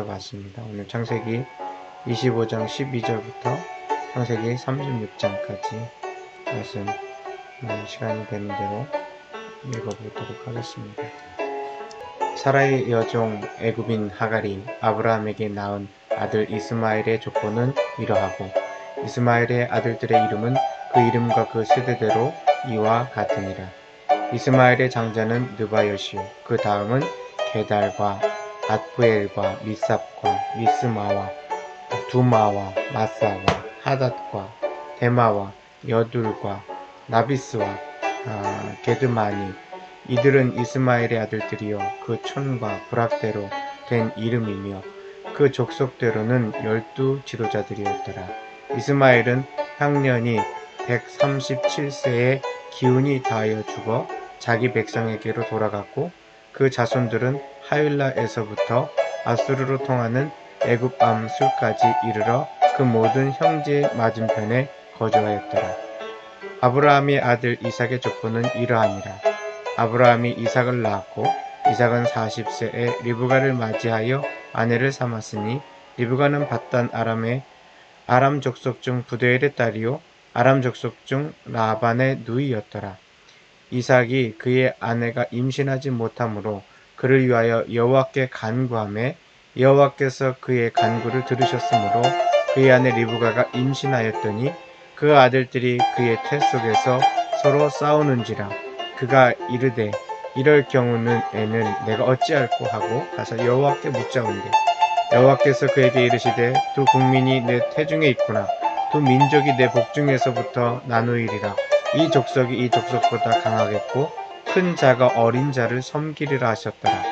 봤습니다. 오늘 창세기 25장 12절부터 창세기 36장까지 말씀 시간이 되는 대로 읽어보도록 하겠습니다. 사라의 여종 애굽인 하갈이 아브라함에게 낳은 아들 이스마엘의 족보는 이러하고, 이스마엘의 아들들의 이름은 그 이름과 그 세대대로 이와 같으니라. 이스마엘의 장자는 느바요시요, 그 다음은 게달과 앗부엘과 미삽과 미스마와 두마와 마사와 하닷과 데마와 여둘과 나비스와 게드마니, 이들은 이스마엘의 아들들이요 그 촌과 부락대로 된 이름이며 그 족속대로는 12 지도자들이었더라. 이스마엘은 향년이 137세에 기운이 다하여 죽어 자기 백성에게로 돌아갔고, 그 자손들은 하윌라에서부터 아수르로 통하는 애굽암 술까지 이르러 그 모든 형제 맞은편에 거주하였더라. 아브라함의 아들 이삭의 족보는 이러하니라. 아브라함이 이삭을 낳았고, 이삭은 40세에 리브가를 맞이하여 아내를 삼았으니, 리브가는 밧단 아람 족속 중 부두엘의 딸이요 아람 족속 중 라반의 누이였더라. 이삭이 그의 아내가 임신하지 못하므로 그를 위하여 여호와께 간구하매, 여호와께서 그의 간구를 들으셨으므로 그의 아내 리브가가 임신하였더니 그 아들들이 그의 태 속에서 서로 싸우는지라. 그가 이르되, 이럴 경우는 애는 내가 어찌할꼬 하고 가서 여호와께 묻자온대. 여호와께서 그에게 이르시되, 두 국민이 내 태중에 있구나. 두 민족이 내 복중에서부터 나누이리라. 이 족속이 이 족속보다 강하겠고 큰 자가 어린 자를 섬기리라 하셨더라.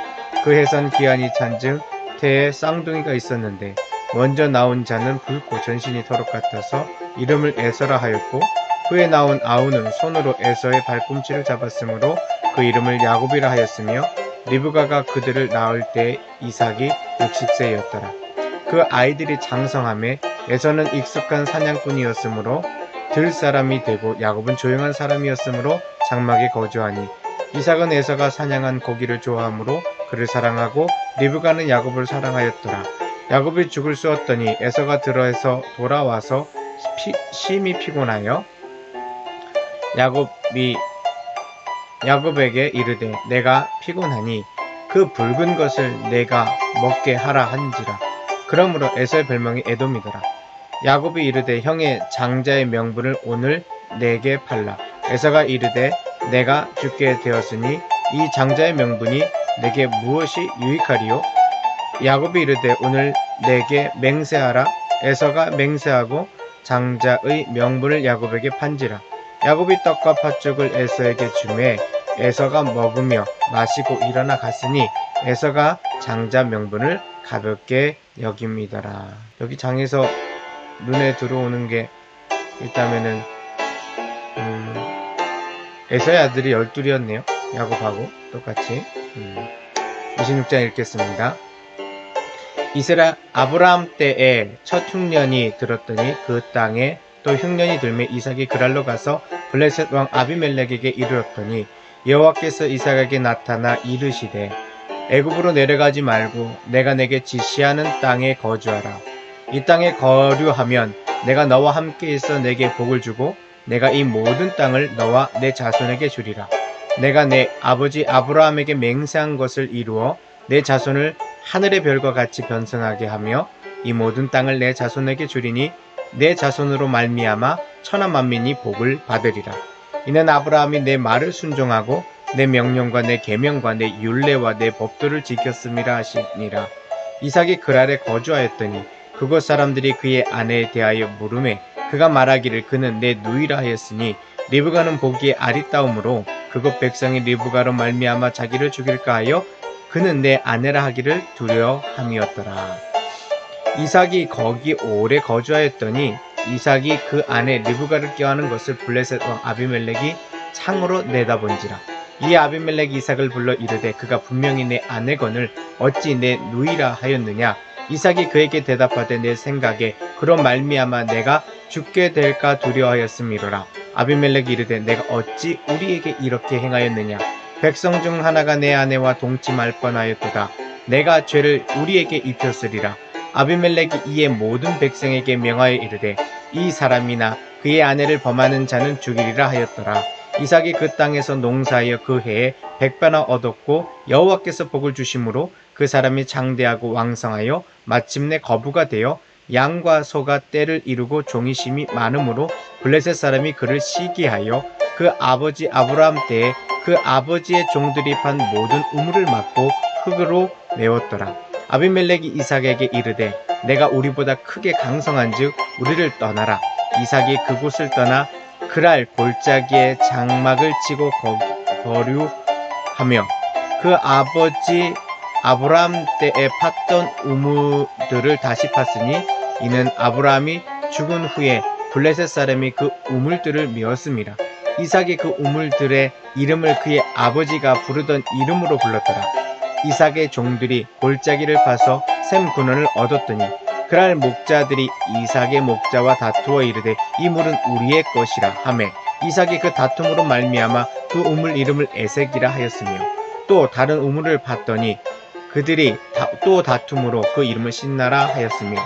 그 해산 기한이 찬즉 태에 쌍둥이가 있었는데, 먼저 나온 자는 붉고 전신이 털옷 같아서 이름을 에서라 하였고, 후에 나온 아우는 손으로 에서의 발꿈치를 잡았으므로 그 이름을 야곱이라 하였으며, 리브가가 그들을 낳을 때 이삭이 60세였더라. 그 아이들이 장성함에 에서는 익숙한 사냥꾼이었으므로 들 사람이 되고, 야곱은 조용한 사람이었으므로 장막에 거주하니, 이삭은 에서가 사냥한 고기를 좋아하므로 그를 사랑하고, 리브가는 야곱을 사랑하였더라. 야곱이 죽을 쑤었더니 에서가 들어서 돌아와서 심히 피곤하여 야곱에게 이르되, 내가 피곤하니 그 붉은 것을 내가 먹게 하라 한지라. 그러므로 에서의 별명이 에돔이더라. 야곱이 이르되, 형의 장자의 명분을 오늘 내게 팔라. 에서가 이르되, 내가 죽게 되었으니 이 장자의 명분이 내게 무엇이 유익하리요? 야곱이 이르되, 오늘 내게 맹세하라. 에서가 맹세하고 장자의 명분을 야곱에게 판지라. 야곱이 떡과 팥죽을 에서에게 주매 에서가 먹으며 마시고 일어나 갔으니, 에서가 장자 명분을 가볍게 여깁니다라. 여기 장에서 눈에 들어오는 게 있다면은 에서의 아들이 12이었네요. 야곱하고 똑같이. 26장 읽겠습니다. 이스라 아브라함 때에 첫 흉년이 들었더니 그 땅에 또 흉년이 들매 이삭이 그랄로 가서 블레셋 왕 아비멜렉에게 이르렀더니, 여호와께서 이삭에게 나타나 이르시되, 애굽으로 내려가지 말고 내가 내게 지시하는 땅에 거주하라. 이 땅에 거류하면 내가 너와 함께 있어 내게 복을 주고 내가 이 모든 땅을 너와 내 자손에게 주리라. 내가 내 아버지 아브라함에게 맹세한 것을 이루어 내 자손을 하늘의 별과 같이 번성하게 하며 이 모든 땅을 내 자손에게 주리니, 내 자손으로 말미암아 천하 만민이 복을 받으리라. 이는 아브라함이 내 말을 순종하고 내 명령과 내 계명과 내 율례와 내 법도를 지켰음이라 하시니라. 이삭이 그랄에 거주하였더니 그곳 사람들이 그의 아내에 대하여 물으매 그가 말하기를, 그는 내 누이라 하였으니, 리브가는 보기에 아리따움으로 그곳 백성이 리브가로 말미암아 자기를 죽일까 하여 그는 내 아내라 하기를 두려워함이었더라. 이삭이 거기 오래 거주하였더니 이삭이 그 아내 리브가를 껴안은 것을 블레셋 왕 아비멜렉이 창으로 내다본지라. 이 아비멜렉이 이삭을 불러 이르되, 그가 분명히 내 아내거늘 어찌 내 누이라 하였느냐? 이삭이 그에게 대답하되, 내 생각에 그로 말미암아 내가 죽게 될까 두려워하였음이로라. 아비멜렉이 이르되, 내가 어찌 우리에게 이렇게 행하였느냐? 백성 중 하나가 내 아내와 동침할 뻔하였도다. 내가 죄를 우리에게 입혔으리라. 아비멜렉이 이에 모든 백성에게 명하여 이르되 이 사람이나 그의 아내를 범하는 자는 죽이리라 하였더라. 이삭이 그 땅에서 농사하여 그 해에 100배나 얻었고 여호와께서 복을 주심으로 그 사람이 장대하고 왕성하여 마침내 거부가 되어 양과 소가 때를 이루고 종이심이 많으므로 블레셋 사람이 그를 시기하여 그 아버지 아브라함 때에 그 아버지의 종들이 판 모든 우물을 막고 흙으로 메웠더라. 아비멜렉이 이삭에게 이르되 내가 우리보다 크게 강성한즉 우리를 떠나라. 이삭이 그곳을 떠나 그랄 골짜기에 장막을 치고 거류하며 그 아버지 아브라함 때에 팠던 우물들을 다시 팠으니 이는 아브라함이 죽은 후에 블레셋 사람이 그 우물들을 메었음이라. 이삭이 그 우물들의 이름을 그의 아버지가 부르던 이름으로 불렀더라. 이삭의 종들이 골짜기를 파서 샘 근원을 얻었더니 그날 목자들이 이삭의 목자와 다투어 이르되 이 물은 우리의 것이라 하매 이삭이 그 다툼으로 말미암아 그 우물 이름을 에색이라 하였으며 또 다른 우물을 팠더니 그들이 또 다툼으로 그 이름을 신나라 하였으며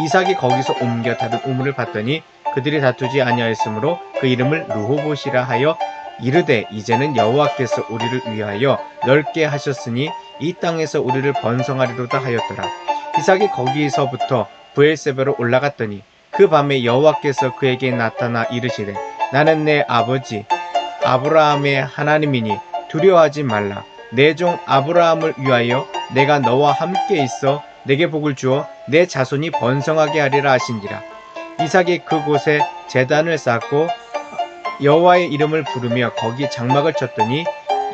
이삭이 거기서 옮겨 다른 우물을 팠더니 그들이 다투지 아니하였으므로 그 이름을 르호봇이라 하여 이르되 이제는 여호와께서 우리를 위하여 넓게 하셨으니 이 땅에서 우리를 번성하리로다 하였더라. 이삭이 거기서부터 브엘세바로 올라갔더니 그 밤에 여호와께서 그에게 나타나 이르시되 나는 내 아버지 아브라함의 하나님이니 두려워하지 말라. 내 종 아브라함을 위하여 내가 너와 함께 있어 내게 복을 주어 내 자손이 번성하게 하리라 하신지라. 이삭이 그곳에 제단을 쌓고 여호와의 이름을 부르며 거기 장막을 쳤더니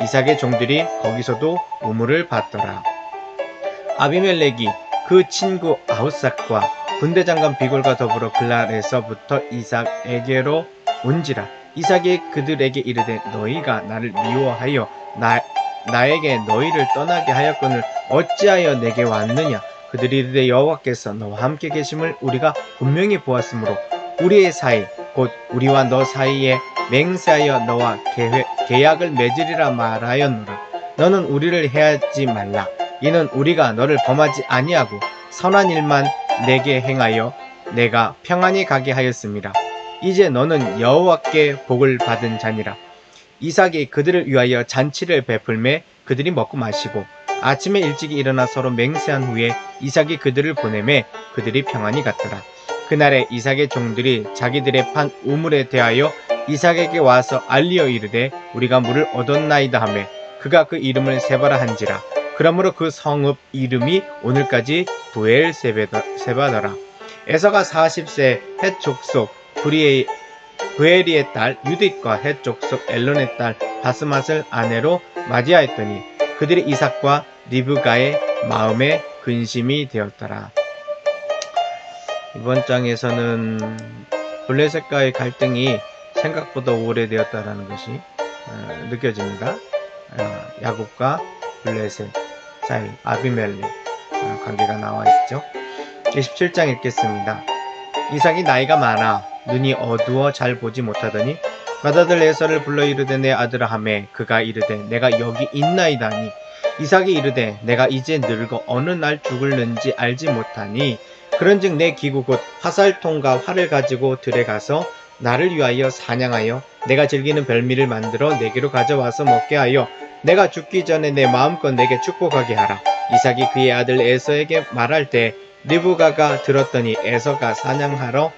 이삭의 종들이 거기서도 우물을 팠더라. 아비멜렉이 그 친구 아웃삭과 군대장관 비골과 더불어 그날에서부터 이삭에게로 온지라. 이삭이 그들에게 이르되 너희가 나를 미워하여 나에게 너희를 떠나게 하였거늘 어찌하여 내게 왔느냐. 그들이 이르되 여호와께서 너와 함께 계심을 우리가 분명히 보았으므로 우리의 사이 곧 우리와 너 사이에 맹세하여 너와 계약을 맺으리라 말하였노라. 너는 우리를 해하지 말라. 이는 우리가 너를 범하지 아니하고 선한 일만 내게 행하여 내가 평안히 가게 하였습니다. 이제 너는 여호와께 복을 받은 자니라. 이삭이 그들을 위하여 잔치를 베풀매 그들이 먹고 마시고 아침에 일찍 일어나 서로 맹세한 후에 이삭이 그들을 보내매 그들이 평안히 갔더라. 그날에 이삭의 종들이 자기들의 판 우물에 대하여 이삭에게 와서 알리어 이르되 우리가 물을 얻었나이다 하매 그가 그 이름을 세바라 한지라. 그러므로 그 성읍 이름이 오늘까지 브엘세바더라. 에서가 40세 헷 족속 브에리의 딸 유딧과 헷 족속 엘론의 딸 바스맛을 아내로 맞이하였더니 그들이 이삭과 리브가의 마음에 근심이 되었더라. 이번 장에서는 블레셋과의 갈등이 생각보다 오래되었다라는 것이 느껴집니다. 야곱과 블레셋 사이 아비멜렉 관계가 나와 있죠. 27장 읽겠습니다. 이삭이 나이가 많아 눈이 어두워 잘 보지 못하더니 맏아들 에서를 불러 이르되 내 아들아 하매 그가 이르되 내가 여기 있나이다니. 이삭이 이르되 내가 이제 늙어 어느 날 죽을는지 알지 못하니 그런즉 내 기구 곧 화살통과 활을 가지고 들에 가서 나를 위하여 사냥하여 내가 즐기는 별미를 만들어 내게로 가져와서 먹게 하여 내가 죽기 전에 내 마음껏 내게 축복하게 하라. 이삭이 그의 아들 에서에게 말할 때 리브가가 들었더니 에서가 사냥하러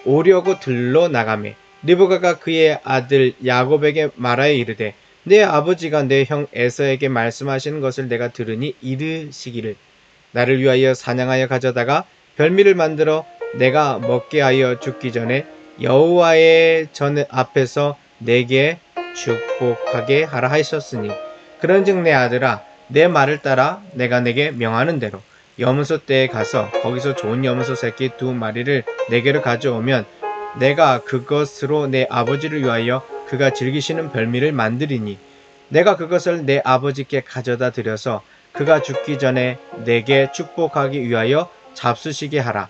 오려고 들러 나가매 리브가가 그의 아들 야곱에게 말하여 이르되 내 아버지가 내 형 에서에게 말씀하시는 것을 내가 들으니 이르시기를 나를 위하여 사냥하여 가져다가 별미를 만들어 내가 먹게 하여 죽기 전에 여호와의 전 앞에서 내게 축복하게 하라 하셨으니 그런즉 내 아들아 내 말을 따라 내가 내게 명하는 대로 염소 떼에 가서 거기서 좋은 염소 새끼 2마리를 내게로 가져오면 내가 그것으로 내 아버지를 위하여 그가 즐기시는 별미를 만드리니 내가 그것을 내 아버지께 가져다 드려서 그가 죽기 전에 내게 축복하기 위하여 잡수시게 하라.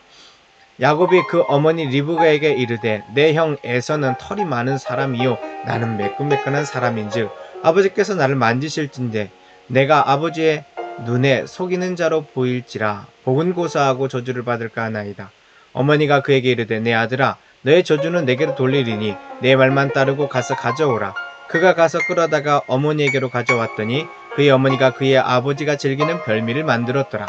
야곱이 그 어머니 리브가에게 이르되 내 형 에서는 털이 많은 사람이요 나는 매끈매끈한 사람인즉 아버지께서 나를 만지실진데 내가 아버지의 눈에 속이는 자로 보일지라 복은 고사하고 저주를 받을까 하나이다. 어머니가 그에게 이르되 내 아들아 너의 저주는 내게로 돌리리니 내 말만 따르고 가서 가져오라. 그가 가서 끌어다가 어머니에게로 가져왔더니 그의 어머니가 그의 아버지가 즐기는 별미를 만들었더라.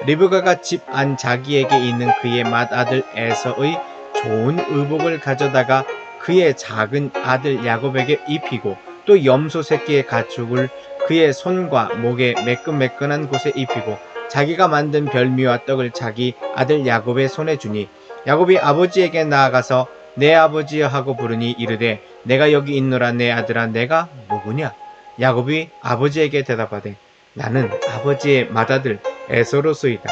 리브가가 집 안 자기에게 있는 그의 맏아들 에서의 좋은 의복을 가져다가 그의 작은 아들 야곱에게 입히고 또 염소 새끼의 가죽을 그의 손과 목에 매끈매끈한 곳에 입히고 자기가 만든 별미와 떡을 자기 아들 야곱의 손에 주니 야곱이 아버지에게 나아가서 내 아버지여 하고 부르니 이르되 내가 여기 있노라. 내 아들아 내가 누구냐? 야곱이 아버지에게 대답하되 나는 아버지의 맏아들 에서로소이다.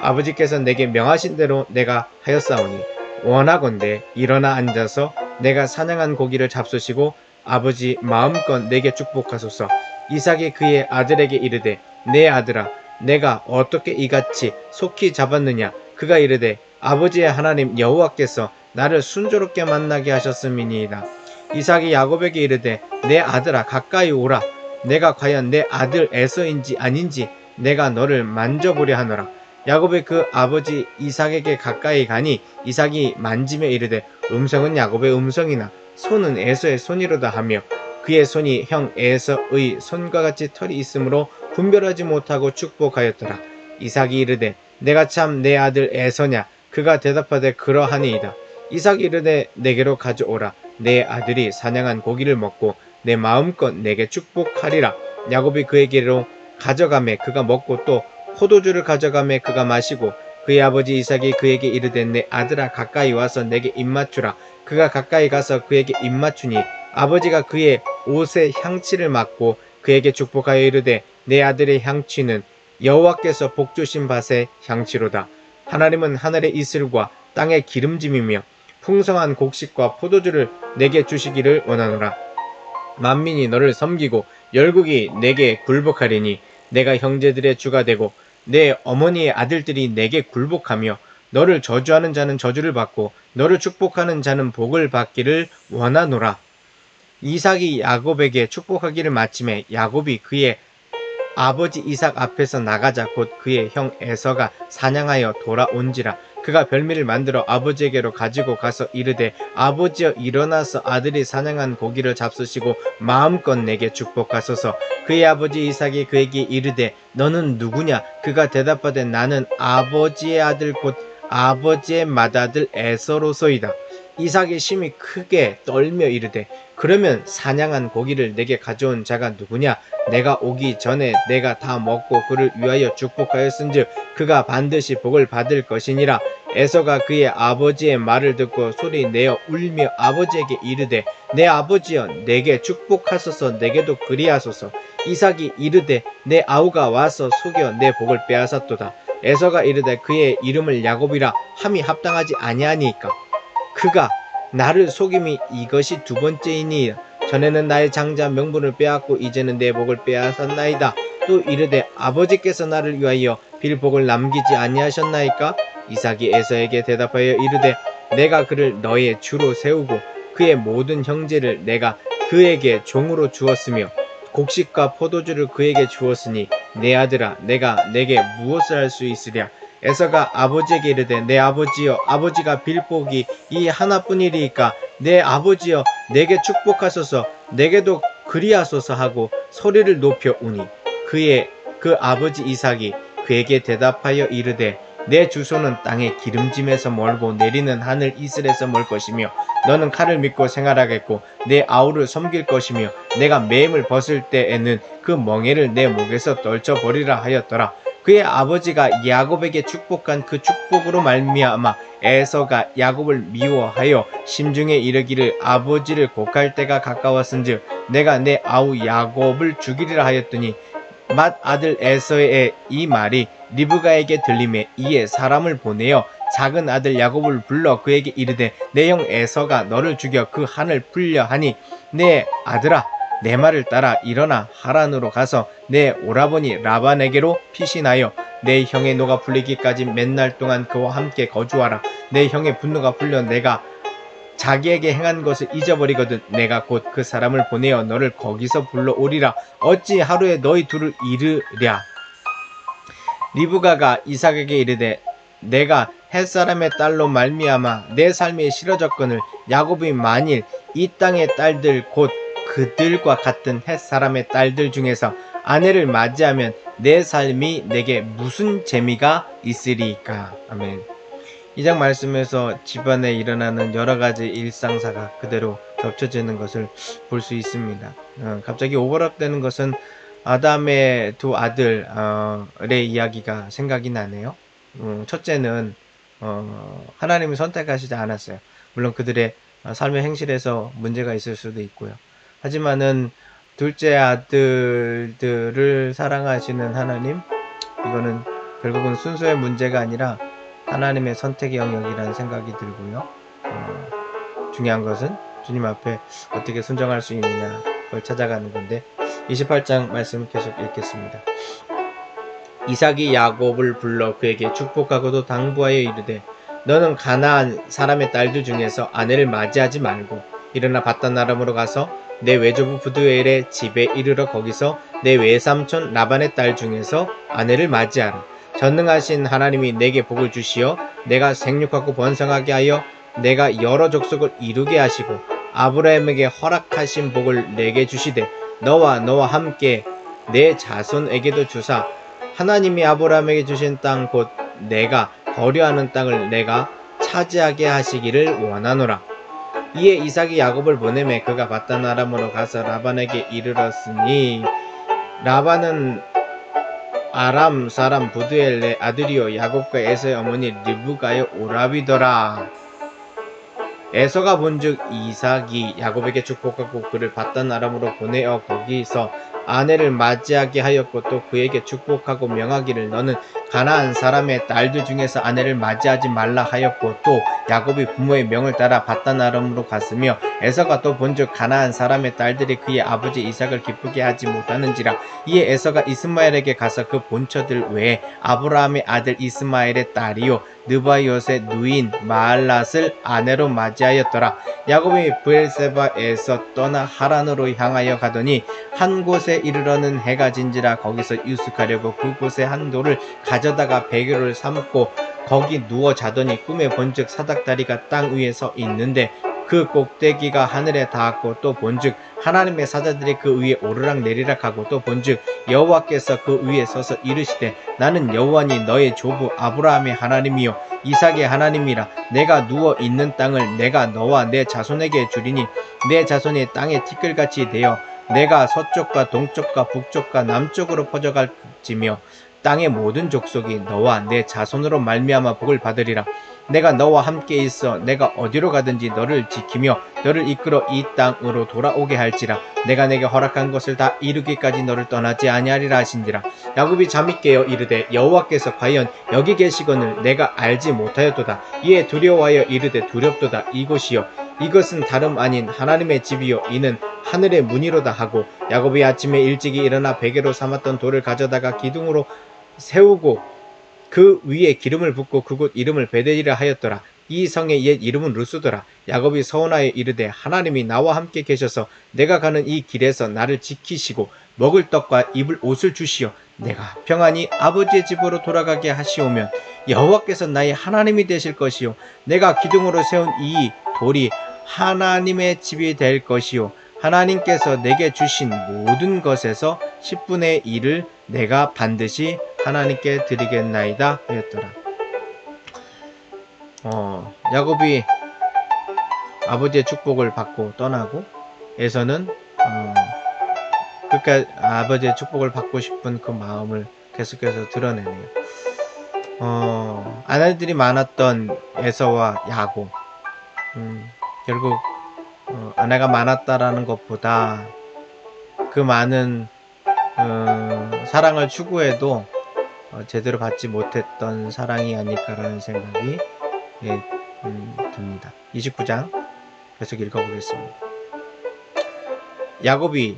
아버지께서 내게 명하신 대로 내가 하였사오니 원하건대 일어나 앉아서 내가 사냥한 고기를 잡수시고 아버지 마음껏 내게 축복하소서. 이삭이 그의 아들에게 이르되 내 아들아 내가 어떻게 이같이 속히 잡았느냐? 그가 이르되 아버지의 하나님 여호와께서 나를 순조롭게 만나게 하셨음이니이다. 이삭이 야곱에게 이르되 내 아들아 가까이 오라. 내가 과연 내 아들 에서인지 아닌지 내가 너를 만져보려 하노라. 야곱이 그 아버지 이삭에게 가까이 가니 이삭이 만지며 이르되 음성은 야곱의 음성이나 손은 에서의 손이로다 하며 그의 손이 형 에서의 손과 같이 털이 있으므로 분별하지 못하고 축복하였더라. 이삭이 이르되 내가 참 내 아들 에서냐? 그가 대답하되 그러하니이다. 이삭이 이르되 내게로 가져오라. 내 아들이 사냥한 고기를 먹고 내 마음껏 내게 축복하리라. 야곱이 그에게로 가져가매 그가 먹고 또 포도주를 가져가매 그가 마시고 그의 아버지 이삭이 그에게 이르되 내 아들아 가까이 와서 내게 입맞추라. 그가 가까이 가서 그에게 입맞추니 아버지가 그의 옷에 향취를 맡고 그에게 축복하여 이르되 내 아들의 향취는 여호와께서 복주신 밭의 향취로다. 하나님은 하늘의 이슬과 땅의 기름짐이며 풍성한 곡식과 포도주를 내게 주시기를 원하노라. 만민이 너를 섬기고 열국이 내게 굴복하리니 내가 형제들의 주가 되고 내 어머니의 아들들이 내게 굴복하며 너를 저주하는 자는 저주를 받고 너를 축복하는 자는 복을 받기를 원하노라. 이삭이 야곱에게 축복하기를 마침에 야곱이 그의 아버지 이삭 앞에서 나가자 곧 그의 형 에서가 사냥하여 돌아온지라. 그가 별미를 만들어 아버지에게로 가지고 가서 이르되 아버지여 일어나서 아들이 사냥한 고기를 잡수시고 마음껏 내게 축복하소서. 그의 아버지 이삭이 그에게 이르되 너는 누구냐? 그가 대답하되 나는 아버지의 아들 곧 아버지의 맏아들 에서로소이다. 이삭이 심히 크게 떨며 이르되 그러면 사냥한 고기를 내게 가져온 자가 누구냐? 내가 오기 전에 내가 다 먹고 그를 위하여 축복하였은즉 그가 반드시 복을 받을 것이니라. 에서가 그의 아버지의 말을 듣고 소리내어 울며 아버지에게 이르되 내 아버지여 내게 축복하소서. 내게도 그리하소서. 이삭이 이르되 내 아우가 와서 속여 내 복을 빼앗았도다. 에서가 이르되 그의 이름을 야곱이라 함이 합당하지 아니하니까. 그가 나를 속임이 이것이 두 번째이니 전에는 나의 장자 명분을 빼앗고 이제는 내 복을 빼앗았나이다. 또 이르되 아버지께서 나를 위하여 빌복을 남기지 아니하셨나이까? 이삭이 에서에게 대답하여 이르되 내가 그를 너의 주로 세우고 그의 모든 형제를 내가 그에게 종으로 주었으며 곡식과 포도주를 그에게 주었으니 내 아들아 내가 내게 무엇을 할 수 있으랴? 에서가 아버지에게 이르되 내 아버지여 아버지가 빌복이 이 하나뿐이리이까 내 아버지여 내게 축복하소서. 내게도 그리하소서 하고 소리를 높여 우니 그의 그 아버지 이삭이 그에게 대답하여 이르되 내 주소는 땅의 기름짐에서 멀고 내리는 하늘 이슬에서 멀 것이며 너는 칼을 믿고 생활하겠고 내 아우를 섬길 것이며 내가 매임을 벗을 때에는 그 멍에를 내 목에서 떨쳐버리라 하였더라. 그의 아버지가 야곱에게 축복한 그 축복으로 말미암아 에서가 야곱을 미워하여 심중에 이르기를 아버지를 곡할 때가 가까웠은즉 내가 내 아우 야곱을 죽이리라 하였더니 맏아들 에서의 이 말이 리브가에게 들림에 이에 사람을 보내어 작은 아들 야곱을 불러 그에게 이르되 내 형 에서가 너를 죽여 그 한을 풀려 하니 내 아들아 내 말을 따라 일어나 하란으로 가서 내 오라버니 라반에게로 피신하여 내 형의 노가 풀리기까지 맨날 동안 그와 함께 거주하라. 내 형의 분노가 풀려 내가 자기에게 행한 것을 잊어버리거든 내가 곧 그 사람을 보내어 너를 거기서 불러오리라. 어찌 하루에 너희 둘을 잃으랴? 리브가가 이삭에게 이르되 내가 햇사람의 딸로 말미암아 내 삶이 싫어졌거늘 야곱이 만일 이 땅의 딸들 곧 그들과 같은 햇사람의 딸들 중에서 아내를 맞이하면 내 삶이 내게 무슨 재미가 있으리까. 아멘. 이 장 말씀에서 집안에 일어나는 여러가지 일상사가 그대로 겹쳐지는 것을 볼 수 있습니다. 갑자기 오버랩되는 것은 아담의 두 아들의 이야기가 생각이 나네요. 첫째는 하나님이 선택하시지 않았어요. 물론 그들의 삶의 행실에서 문제가 있을 수도 있고요. 하지만은 둘째 아들들을 사랑하시는 하나님, 이거는 결국은 순서의 문제가 아니라 하나님의 선택의 영역이라는 생각이 들고요. 중요한 것은 주님 앞에 어떻게 순종할 수 있느냐, 그걸 찾아가는 건데 28장 말씀 계속 읽겠습니다. 이삭이 야곱을 불러 그에게 축복하고도 당부하여 이르되 너는 가나안 사람의 딸들 중에서 아내를 맞이하지 말고 일어나 바단 아람으로 가서 내 외조부 부두엘의 집에 이르러 거기서 내 외삼촌 라반의 딸 중에서 아내를 맞이하라. 전능하신 하나님이 내게 복을 주시어 내가 생육하고 번성하게 하여 내가 여러 족속을 이루게 하시고 아브라함에게 허락하신 복을 내게 주시되 너와 함께 내 자손에게도 주사 하나님이 아브라함에게 주신 땅 곧 내가 거류하는 땅을 내가 차지하게 하시기를 원하노라. 이에 이삭이 야곱을 보내매 그가 바단 아람으로 가서 라반에게 이르렀으니 라반은 아람 사람 부두엘의 아들이요 야곱과 에서의 어머니 리브가의 오라비더라. 에서가 본즉 이삭이 야곱에게 축복하고 그를 바단 아람으로 보내어 거기서 아내를 맞이하게 하였고 또 그에게 축복하고 명하기를 너는 가나안 사람의 딸들 중에서 아내를 맞이하지 말라 하였고 또 야곱이 부모의 명을 따라 바단 아람으로 갔으며 에서가 또 본즉 가나안 사람의 딸들이 그의 아버지 이삭을 기쁘게 하지 못하는지라. 이에 에서가 이스마엘에게 가서 그 본처들 외에 아브라함의 아들 이스마엘의 딸이요 느바이ot의 누인 마알랏을 아내로 맞이하였더라. 야곱이 브엘세바에서 떠나 하란으로 향하여 가더니 한 곳에 이르러는 해가 진지라 거기서 유숙하려고 그곳에 한 돌을 가져다가 베개를 삼고 거기 누워 자더니 꿈에 본즉 사닥다리가 땅 위에 서 있는데 그 꼭대기가 하늘에 닿았고 또 본즉 하나님의 사자들이 그 위에 오르락 내리락 하고 또 본즉 여호와께서 그 위에 서서 이르시되 나는 여호와니 너의 조부 아브라함의 하나님이요 이삭의 하나님이라. 내가 누워 있는 땅을 내가 너와 내 자손에게 주리니 내 자손이 땅의 티끌같이 되어 내가 서쪽과 동쪽과 북쪽과 남쪽으로 퍼져갈지며 땅의 모든 족속이 너와 내 자손으로 말미암아 복을 받으리라. 내가 너와 함께 있어 내가 어디로 가든지 너를 지키며 너를 이끌어 이 땅으로 돌아오게 할지라. 내가 내게 허락한 것을 다 이루기까지 너를 떠나지 아니하리라 하신지라. 야곱이 잠이 깨어 이르되 여호와께서 과연 여기 계시거늘 내가 알지 못하였도다. 이에 두려워하여 이르되 두렵도다. 이곳이요 이것은 다름 아닌 하나님의 집이요 이는 하늘의 문이로다 하고 야곱이 아침에 일찍이 일어나 베개로 삼았던 돌을 가져다가 기둥으로 세우고 그 위에 기름을 붓고 그곳 이름을 베델이라 하였더라. 이 성의 옛 이름은 루스더라. 야곱이 서운하여 이르되 하나님이 나와 함께 계셔서 내가 가는 이 길에서 나를 지키시고 먹을 떡과 입을 옷을 주시어 내가 평안히 아버지의 집으로 돌아가게 하시오면 여호와께서 나의 하나님이 되실 것이요 내가 기둥으로 세운 이 돌이 하나님의 집이 될 것이요 하나님께서 내게 주신 모든 것에서 10분의 1을 내가 반드시 하나님께 드리겠나이다 하였더라. 야곱이 아버지의 축복을 받고 떠나고 에서는 끝까지 아버지의 축복을 받고 싶은 그 마음을 계속해서 드러내네요. 아내들이 많았던 에서와 야곱, 결국 아내가 많았다라는 것보다 그 많은 사랑을 추구해도 제대로 받지 못했던 사랑이 아닐까라는 생각이 듭니다. 29장 계속 읽어보겠습니다. 야곱이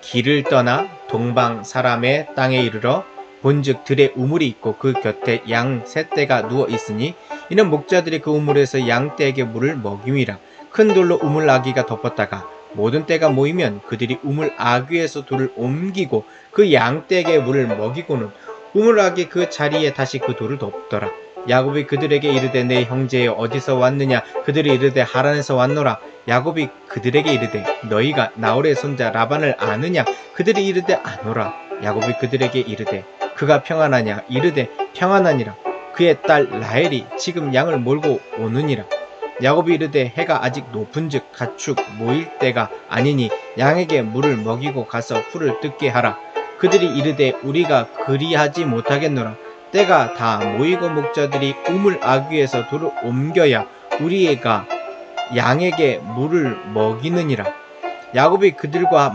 길을 떠나 동방 사람의 땅에 이르러 본즉 들에 우물이 있고 그 곁에 양 세 떼가 누워 있으니 이는 목자들이 그 우물에서 양 떼에게 물을 먹임이라. 큰 돌로 우물 아귀가 덮었다가 모든 떼가 모이면 그들이 우물 아귀에서 돌을 옮기고 그 양 떼에게 물을 먹이고는 우물아기 그 자리에 다시 그 돌을 덮더라. 야곱이 그들에게 이르되 내 형제여 어디서 왔느냐. 그들이 이르되 하란에서 왔노라. 야곱이 그들에게 이르되 너희가 나홀의 손자 라반을 아느냐. 그들이 이르되 아노라. 야곱이 그들에게 이르되 그가 평안하냐. 이르되 평안하니라. 그의 딸 라헬이 지금 양을 몰고 오느니라. 야곱이 이르되 해가 아직 높은즉 가축 모일 때가 아니니 양에게 물을 먹이고 가서 풀을 뜯게 하라. 그들이 이르되 우리가 그리하지 못하겠노라. 때가 다 모이고 목자들이 우물 아귀에서 돌을 옮겨야 우리가 양에게 물을 먹이느니라. 야곱이 그들과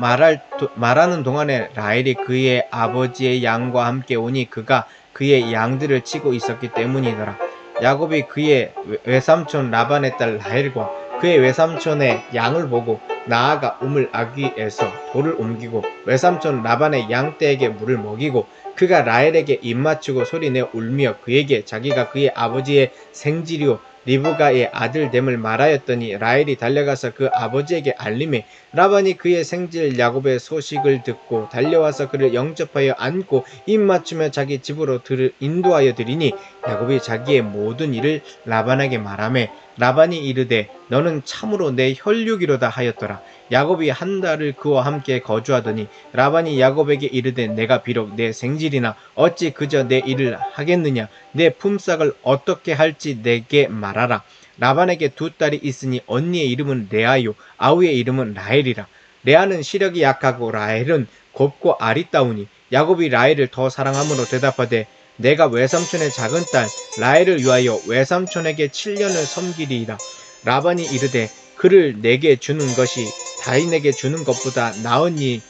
말하는 동안에 라헬이 그의 아버지의 양과 함께 오니 그가 그의 양들을 치고 있었기 때문이더라. 야곱이 그의 외삼촌 라반의 딸 라헬과 그의 외삼촌의 양을 보고 나아가 우물 아귀에서 돌을 옮기고 외삼촌 라반의 양떼에게 물을 먹이고 그가 라헬에게 입맞추고 소리내어 울며 그에게 자기가 그의 아버지의 생지리요 리브가의 아들됨을 말하였더니 라헬이 달려가서 그 아버지에게 알림해 라반이 그의 생질 야곱의 소식을 듣고 달려와서 그를 영접하여 안고 입맞추며 자기 집으로 인도하여 드리니 야곱이 자기의 모든 일을 라반에게 말하매 라반이 이르되 너는 참으로 내 혈육이로다 하였더라. 야곱이 한 달을 그와 함께 거주하더니 라반이 야곱에게 이르되 내가 비록 내 생질이나 어찌 그저 내 일을 하겠느냐. 내 품삯을 어떻게 할지 내게 말하라. 라반에게 두 딸이 있으니 언니의 이름은 레아요 아우의 이름은 라헬이라. 레아는 시력이 약하고 라헬은 곱고 아리따우니 야곱이 라헬을 더 사랑함으로 대답하되 내가 외삼촌의 작은 딸 라헬을 위하여 외삼촌에게 7년을 섬기리이다. 라반이 이르되 그를 내게 주는 것이 다인에게 주는 것보다 나으니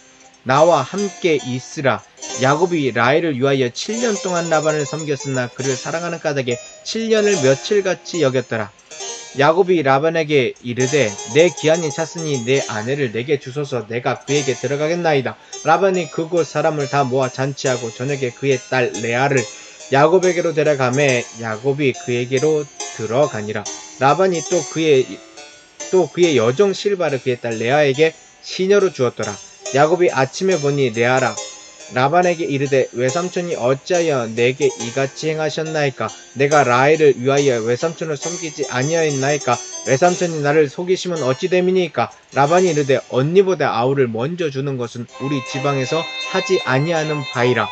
나와 함께 있으라. 야곱이 라헬을 위하여 7년 동안 라반을 섬겼으나 그를 사랑하는 까닭에 7년을 며칠같이 여겼더라. 야곱이 라반에게 이르되 내 기한이 찼으니 내 아내를 내게 주소서. 내가 그에게 들어가겠나이다. 라반이 그곳 사람을 다 모아 잔치하고 저녁에 그의 딸 레아를 야곱에게로 데려가매 야곱이 그에게로 들어가니라. 라반이 또 그의 여종 실바를 그의 딸 레아에게 시녀로 주었더라. 야곱이 아침에 보니 레아라 라반에게 이르되 외삼촌이 어찌하여 내게 이같이 행하셨나이까. 내가 라헬을 위하여 외삼촌을 섬기지 아니하였나이까. 외삼촌이 나를 속이시면 어찌 됨이니까. 라반이 이르되 언니보다 아우를 먼저 주는 것은 우리 지방에서 하지 아니하는 바이라.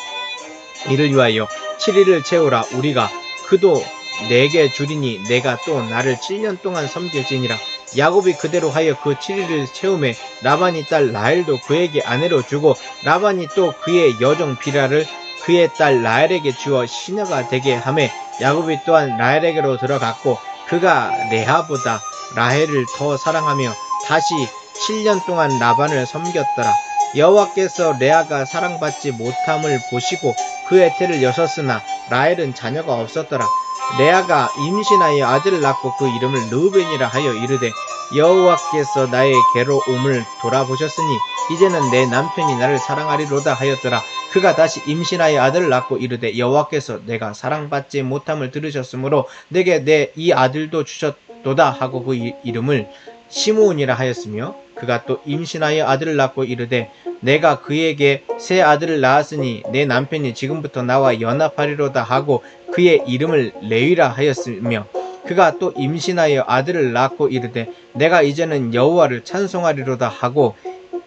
이를 위하여 7일을 채우라. 우리가 그도 내게 주리니 내가 또 나를 7년 동안 섬길지니라. 야곱이 그대로 하여 그 7일을 채우매 라반이 딸 라헬도 그에게 아내로 주고 라반이 또 그의 여종 비라를 그의 딸 라헬에게 주어 시녀가 되게 하매 야곱이 또한 라헬에게로 들어갔고 그가 레아보다 라헬을 더 사랑하며 다시 7년 동안 라반을 섬겼더라. 여호와께서 레아가 사랑받지 못함을 보시고 그의 태를 여셨으나 라헬은 자녀가 없었더라. 레아가 임신하여 아들을 낳고 그 이름을 르우벤이라 하여 이르되 여호와께서 나의 괴로움을 돌아보셨으니 이제는 내 남편이 나를 사랑하리로다 하였더라. 그가 다시 임신하여 아들을 낳고 이르되 여호와께서 내가 사랑받지 못함을 들으셨으므로 내게 내 이 아들도 주셨도다 하고 그 이름을 시므온이라 하였으며 그가 또 임신하여 아들을 낳고 이르되 내가 그에게 새 아들을 낳았으니 내 남편이 지금부터 나와 연합하리로다 하고 그의 이름을 레위라 하였으며 그가 또 임신하여 아들을 낳고 이르되 내가 이제는 여호와를 찬송하리로다 하고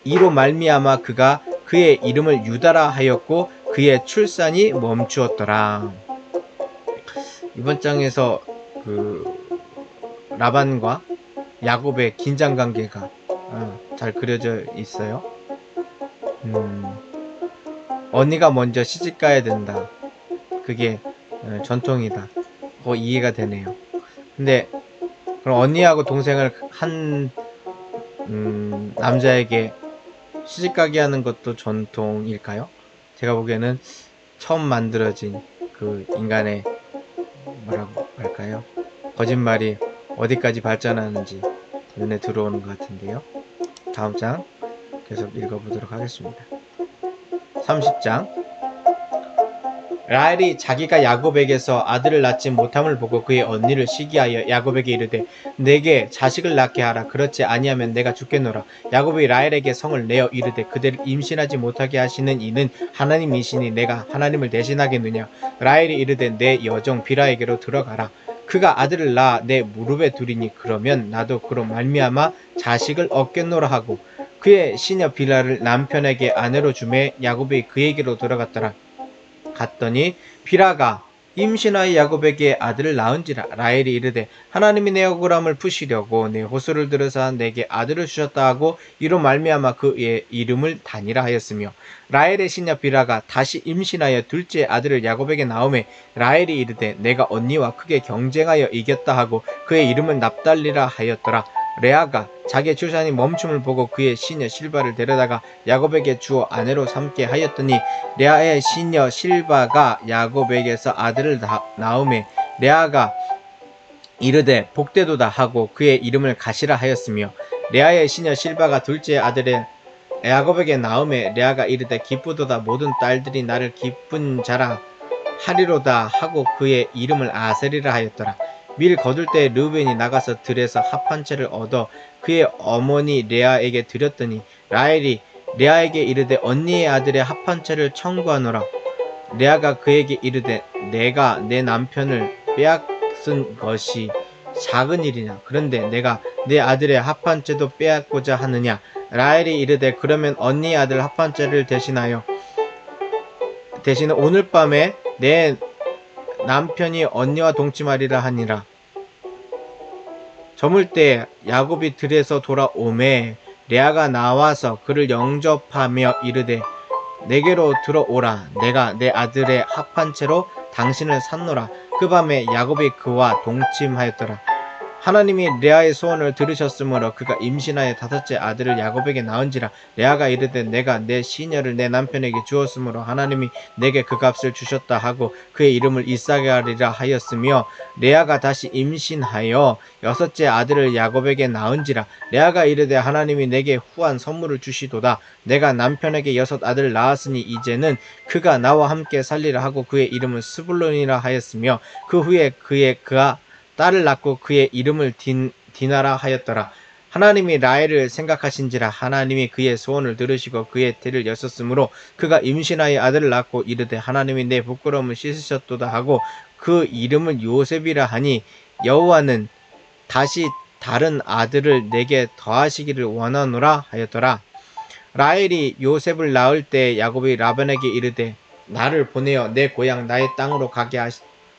이로 말미암아 그가 그의 이름을 유다라 하였고 그의 출산이 멈추었더라. 이번 장에서 라반과 야곱의 긴장관계가 잘 그려져 있어요. 언니가 먼저 시집가야 된다. 그게 전통이다. 이해가 되네요. 근데 그럼 언니하고 동생을 한 남자에게 시집가게 하는 것도 전통일까요? 제가 보기에는 처음 만들어진 그 인간의 뭐라고 할까요? 거짓말이 어디까지 발전하는지 눈에 들어오는 것 같은데요. 다음 장 계속 읽어보도록 하겠습니다. 30장 라헬이 자기가 야곱에게서 아들을 낳지 못함을 보고 그의 언니를 시기하여 야곱에게 이르되 내게 자식을 낳게 하라. 그렇지 아니하면 내가 죽겠노라. 야곱이 라헬에게 성을 내어 이르되 그대를 임신하지 못하게 하시는 이는 하나님이시니 내가 하나님을 대신하겠느냐. 라헬이 이르되 내 여종 비라에게로 들어가라. 그가 아들을 낳아 내 무릎에 두리니 그러면 나도 그로 말미암아 자식을 얻겠노라 하고 그의 시녀 빌라를 남편에게 아내로 주매 야곱이 그에게로 들어갔더라. 갔더니 빌하가 임신하여 야곱에게 아들을 낳은지라. 라헬이 이르되 하나님이 내 억울함을 푸시려고 내 호소를 들으사 내게 아들을 주셨다 하고 이로 말미암아 그의 이름을 다니라 하였으며 라헬의 시녀 빌하가 다시 임신하여 둘째 아들을 야곱에게 낳음에 라헬이 이르되 내가 언니와 크게 경쟁하여 이겼다 하고 그의 이름을 납달리라 하였더라. 레아가 자기의 출산이 멈춤을 보고 그의 시녀 실바를 데려다가 야곱에게 주어 아내로 삼게 하였더니 레아의 시녀 실바가 야곱에게서 아들을 낳음에 레아가 이르되 복되도다 하고 그의 이름을 가시라 하였으며 레아의 시녀 실바가 둘째 아들의 야곱에게 낳음에 레아가 이르되 기쁘도다 모든 딸들이 나를 기쁜 자라 하리로다 하고 그의 이름을 아셀이라 하였더라. 밀 거둘 때 르우벤이 나가서 들에서 합 한 채를 얻어 그의 어머니 레아에게 드렸더니 라헬이 레아에게 이르되 언니의 아들의 합 한 채를 청구하노라. 레아가 그에게 이르되 내가 내 남편을 빼앗은 것이 작은 일이냐. 그런데 내가 내 아들의 합 한 채도 빼앗고자 하느냐. 라헬이 이르되 그러면 언니의 아들 합 한 채를 대신에 오늘 밤에 내 남편이 언니와 동침하리라 하니라. 저물 때 야곱이 들에서 돌아오매 레아가 나와서 그를 영접하며 이르되 내게로 들어오라. 내가 내 아들의 합 한 채로 당신을 샀노라. 그 밤에 야곱이 그와 동침하였더라. 하나님이 레아의 소원을 들으셨으므로 그가 임신하여 다섯째 아들을 야곱에게 낳은지라. 레아가 이르되 내가 내 시녀를 내 남편에게 주었으므로 하나님이 내게 그 값을 주셨다 하고 그의 이름을 이삭이라 하였으며 레아가 다시 임신하여 여섯째 아들을 야곱에게 낳은지라. 레아가 이르되 하나님이 내게 후한 선물을 주시도다. 내가 남편에게 여섯 아들을 낳았으니 이제는 그가 나와 함께 살리라 하고 그의 이름을 스불론이라 하였으며 그 후에 그가 딸을 낳고 그의 이름을 디나라 하였더라. 하나님이 라헬을 생각하신지라. 하나님이 그의 소원을 들으시고 그의 태를 여셨으므로 그가 임신하여 아들을 낳고 이르되 하나님이 내 부끄러움을 씻으셨도다 하고 그 이름을 요셉이라 하니 여호와는 다시 다른 아들을 내게 더하시기를 원하노라 하였더라. 라헬이 요셉을 낳을 때 야곱이 라반에게 이르되 나를 보내어 내 고향 나의 땅으로 가게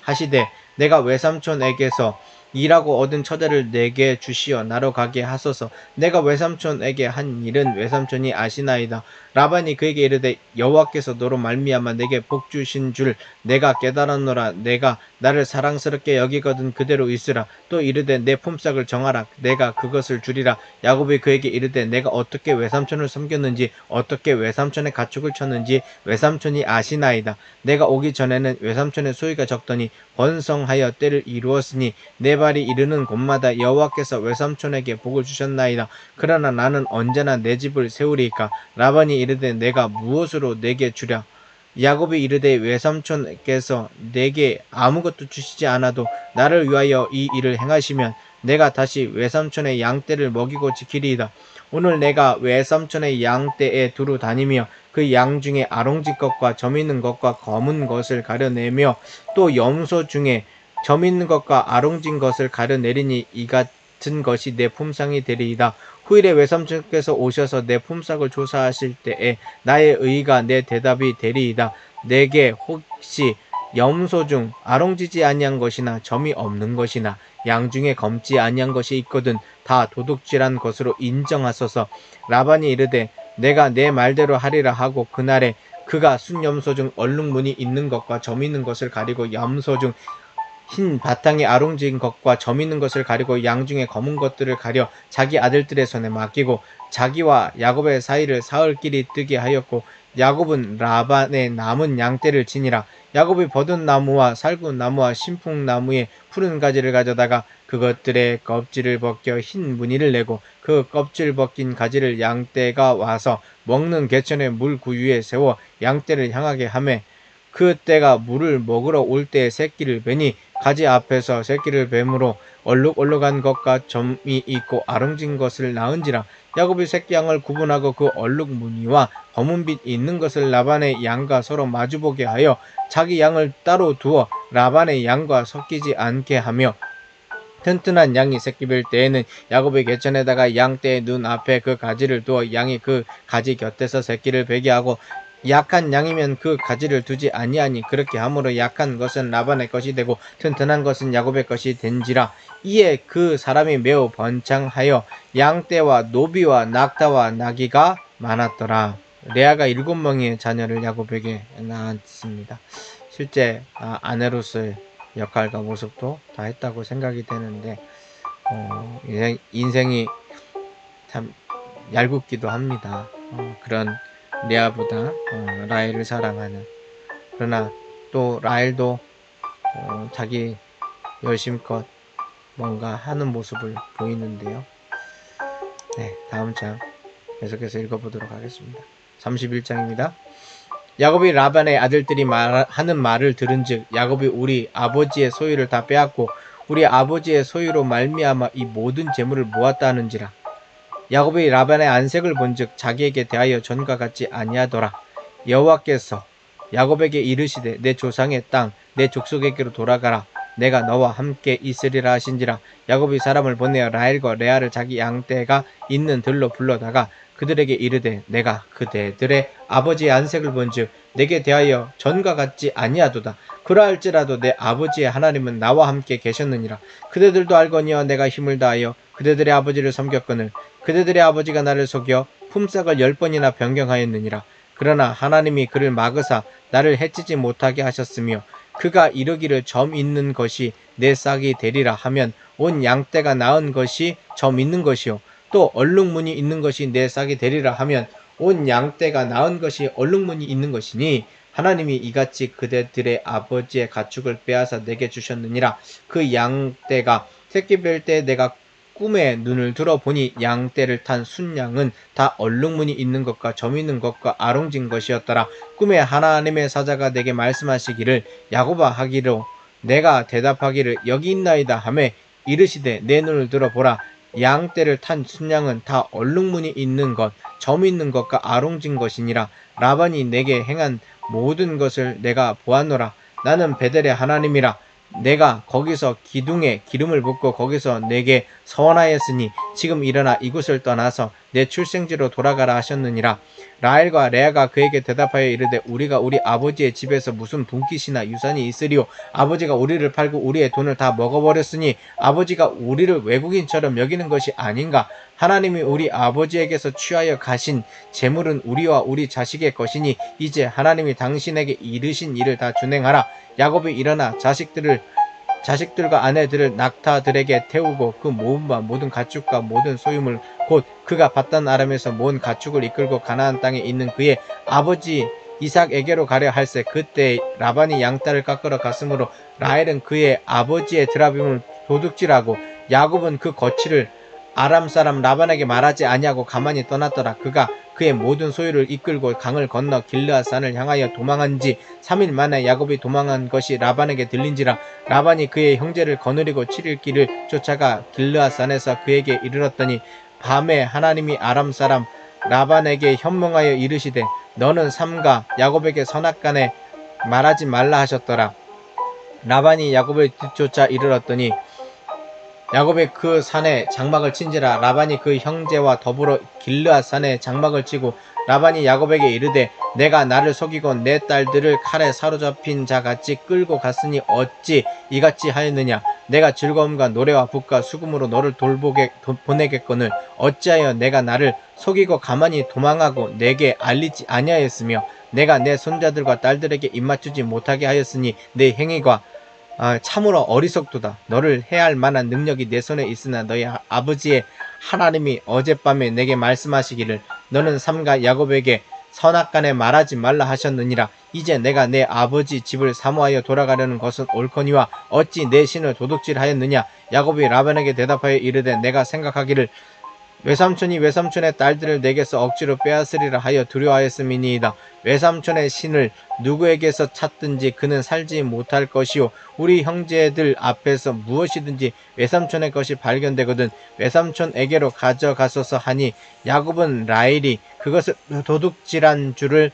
하시되 내가 외삼촌에게서 일하고 얻은 처자를 내게 주시어 나로 가게 하소서. 내가 외삼촌에게 한 일은 외삼촌이 아시나이다. 라반이 그에게 이르되 여호와께서 너로 말미암아 내게 복 주신 줄 내가 깨달았노라. 내가 나를 사랑스럽게 여기거든 그대로 있으라. 또 이르되 내 품삯을 정하라. 내가 그것을 주리라. 야곱이 그에게 이르되 내가 어떻게 외삼촌을 섬겼는지 어떻게 외삼촌의 가축을 쳤는지 외삼촌이 아시나이다. 내가 오기 전에는 외삼촌의 소유가 적더니 번성하여 때를 이루었으니 내 발이 이르는 곳마다 여호와께서 외삼촌에게 복을 주셨나이다. 그러나 나는 언제나 내 집을 세우리이까. 라반이 이르되 내가 무엇으로 내게 주랴. 야곱이 이르되 외삼촌께서 내게 아무것도 주시지 않아도 나를 위하여 이 일을 행하시면 내가 다시 외삼촌의 양떼를 먹이고 지키리이다. 오늘 내가 외삼촌의 양떼에 두루 다니며 그 양 중에 아롱진 것과 점 있는 것과 검은 것을 가려내며 또 염소 중에 점 있는 것과 아롱진 것을 가려내리니 이 같은 것이 내 품상이 되리이다. 후일에 외삼촌께서 오셔서 내 품삯을 조사하실 때에 나의 의가 내 대답이 되리이다. 내게 혹시 염소 중 아롱지지 아니한 것이나 점이 없는 것이나 양 중에 검지 아니한 것이 있거든 다 도둑질한 것으로 인정하소서. 라반이 이르되 내가 내 말대로 하리라 하고 그날에 그가 순염소 중 얼룩무늬 있는 것과 점 있는 것을 가리고 염소 중 흰 바탕에 아롱진 것과 점 있는 것을 가리고 양 중에 검은 것들을 가려 자기 아들들의 손에 맡기고 자기와 야곱의 사이를 사흘길이 뜨게 하였고 야곱은 라반의 남은 양떼를 지니라. 야곱이 버든나무와 살구나무와 신풍나무의 푸른 가지를 가져다가 그것들의 껍질을 벗겨 흰 무늬를 내고 그 껍질 벗긴 가지를 양떼가 와서 먹는 개천의 물구유에 세워 양떼를 향하게 하매 그 떼가 물을 먹으러 올 때에 새끼를 베니 가지 앞에서 새끼를 뱀으로 얼룩얼룩한 것과 점이 있고 아롱진 것을 낳은지라. 야곱이 새끼 양을 구분하고 그 얼룩 무늬와 검은빛 있는 것을 라반의 양과 서로 마주보게 하여 자기 양을 따로 두어 라반의 양과 섞이지 않게 하며, 튼튼한 양이 새끼 뵐 때에는 야곱의 개천에다가 양떼의 눈 앞에 그 가지를 두어 양이 그 가지 곁에서 새끼를 베게 하고, 약한 양이면 그 가지를 두지 아니하니 그렇게 함으로 약한 것은 라반의 것이 되고 튼튼한 것은 야곱의 것이 된지라. 이에 그 사람이 매우 번창하여 양떼와 노비와 낙타와 나귀가 많았더라. 레아가 7명의 자녀를 야곱에게 낳았습니다. 실제 아내로서의 역할과 모습도 다 했다고 생각이 되는데, 인생이 참 얄궂기도 합니다. 그런 레아보다 라헬을 사랑하는, 그러나 또 라헬도 자기 열심껏 뭔가 하는 모습을 보이는데요. 네, 다음 장 계속해서 읽어보도록 하겠습니다. 31장입니다. 야곱이 라반의 아들들이 하는 말을 들은즉 야곱이 우리 아버지의 소유를 다 빼앗고 우리 아버지의 소유로 말미암아 이 모든 재물을 모았다 하는지라. 야곱이 라반의 안색을 본즉 자기에게 대하여 전과 같지 아니하더라. 여호와께서 야곱에게 이르시되 내 조상의 땅 내 족속에게로 돌아가라. 내가 너와 함께 있으리라 하신지라. 야곱이 사람을 보내어 라헬과 레아를 자기 양떼가 있는 들로 불러다가 그들에게 이르되 내가 그대들의 아버지의 안색을 본즉 내게 대하여 전과 같지 아니하도다. 그러할지라도 내 아버지의 하나님은 나와 함께 계셨느니라. 그대들도 알거니와 내가 힘을 다하여 그대들의 아버지를 섬겼거늘 그대들의 아버지가 나를 속여 품삯을 10번이나 변경하였느니라. 그러나 하나님이 그를 막으사 나를 해치지 못하게 하셨으며 그가 이르기를 점 있는 것이 내 싹이 되리라 하면 온 양떼가 낳은 것이 점 있는 것이요 또 얼룩무늬 있는 것이 내 싹이 되리라 하면 온 양떼가 낳은 것이 얼룩무늬 있는 것이니 하나님이 이같이 그대들의 아버지의 가축을 빼앗아 내게 주셨느니라. 그 양떼가 새끼 뵐 때 내가 꿈에 눈을 들어 보니 양떼를 탄 순양은 다 얼룩무늬 있는 것과 점 있는 것과 아롱진 것이었더라. 꿈에 하나님의 사자가 내게 말씀하시기를 야곱아 하기로 내가 대답하기를 여기 있나이다 하매 이르시되 내 눈을 들어 보라. 양떼를 탄 순양은 다 얼룩무늬 있는 것, 점 있는 것과 아롱진 것이니라. 라반이 내게 행한 모든 것을 내가 보았노라. 나는 베델의 하나님이라. 내가 거기서 기둥에 기름을 붓고 거기서 내게 서원하였으니 지금 일어나 이곳을 떠나서 내 출생지로 돌아가라 하셨느니라. 라헬과 레아가 그에게 대답하여 이르되 우리가 우리 아버지의 집에서 무슨 분깃이나 유산이 있으리요. 아버지가 우리를 팔고 우리의 돈을 다 먹어버렸으니 아버지가 우리를 외국인처럼 여기는 것이 아닌가. 하나님이 우리 아버지에게서 취하여 가신 재물은 우리와 우리 자식의 것이니 이제 하나님이 당신에게 이르신 일을 다 준행하라. 야곱이 일어나 자식들과 아내들을 낙타들에게 태우고 그 모음과 모든 가축과 모든 소유물 곧 그가 받단 아람에서 모은 가축을 이끌고 가나안 땅에 있는 그의 아버지 이삭에게로 가려 할세. 그때 라반이 양딸을 깎으러 갔으므로 라헬은 그의 아버지의 드라빔을 도둑질하고 야곱은 그 거취를 아람 사람 라반에게 말하지 아니하고 가만히 떠났더라. 그가 그의 모든 소유를 이끌고 강을 건너 길르앗산을 향하여 도망한 지 3일 만에 야곱이 도망한 것이 라반에게 들린지라. 라반이 그의 형제를 거느리고 7일 길을 쫓아가 길르앗산에서 그에게 이르렀더니 밤에 하나님이 아람 사람 라반에게 현몽하여 이르시되 너는 삼가 야곱에게 선악간에 말하지 말라 하셨더라. 라반이 야곱을 뒤쫓아 이르렀더니 야곱이 그 산에 장막을 친지라. 라반이 그 형제와 더불어 길르앗산에 장막을 치고 라반이 야곱에게 이르되 내가 나를 속이고 내 딸들을 칼에 사로잡힌 자같이 끌고 갔으니 어찌 이같이 하였느냐. 내가 즐거움과 노래와 붓과 수금으로 너를 보내겠거늘 어찌하여 내가 나를 속이고 가만히 도망하고 내게 알리지 아니하였으며 내가 내 손자들과 딸들에게 입맞추지 못하게 하였으니 내 행위가 참으로 어리석도다. 너를 해할 만한 능력이 내 손에 있으나 너희 아버지의 하나님이 어젯밤에 내게 말씀하시기를 너는 삼가 야곱에게 선악간에 말하지 말라 하셨느니라. 이제 내가 내 아버지 집을 사모하여 돌아가려는 것은 옳거니와 어찌 내 신을 도둑질하였느냐. 야곱이 라반에게 대답하여 이르되 내가 생각하기를 외삼촌이 외삼촌의 딸들을 내게서 억지로 빼앗으리라 하여 두려워하였음이니이다. 외삼촌의 신을 누구에게서 찾든지 그는 살지 못할 것이요 우리 형제들 앞에서 무엇이든지 외삼촌의 것이 발견되거든 외삼촌에게로 가져가소서 하니 야곱은 라헬이 그것을 도둑질한 줄을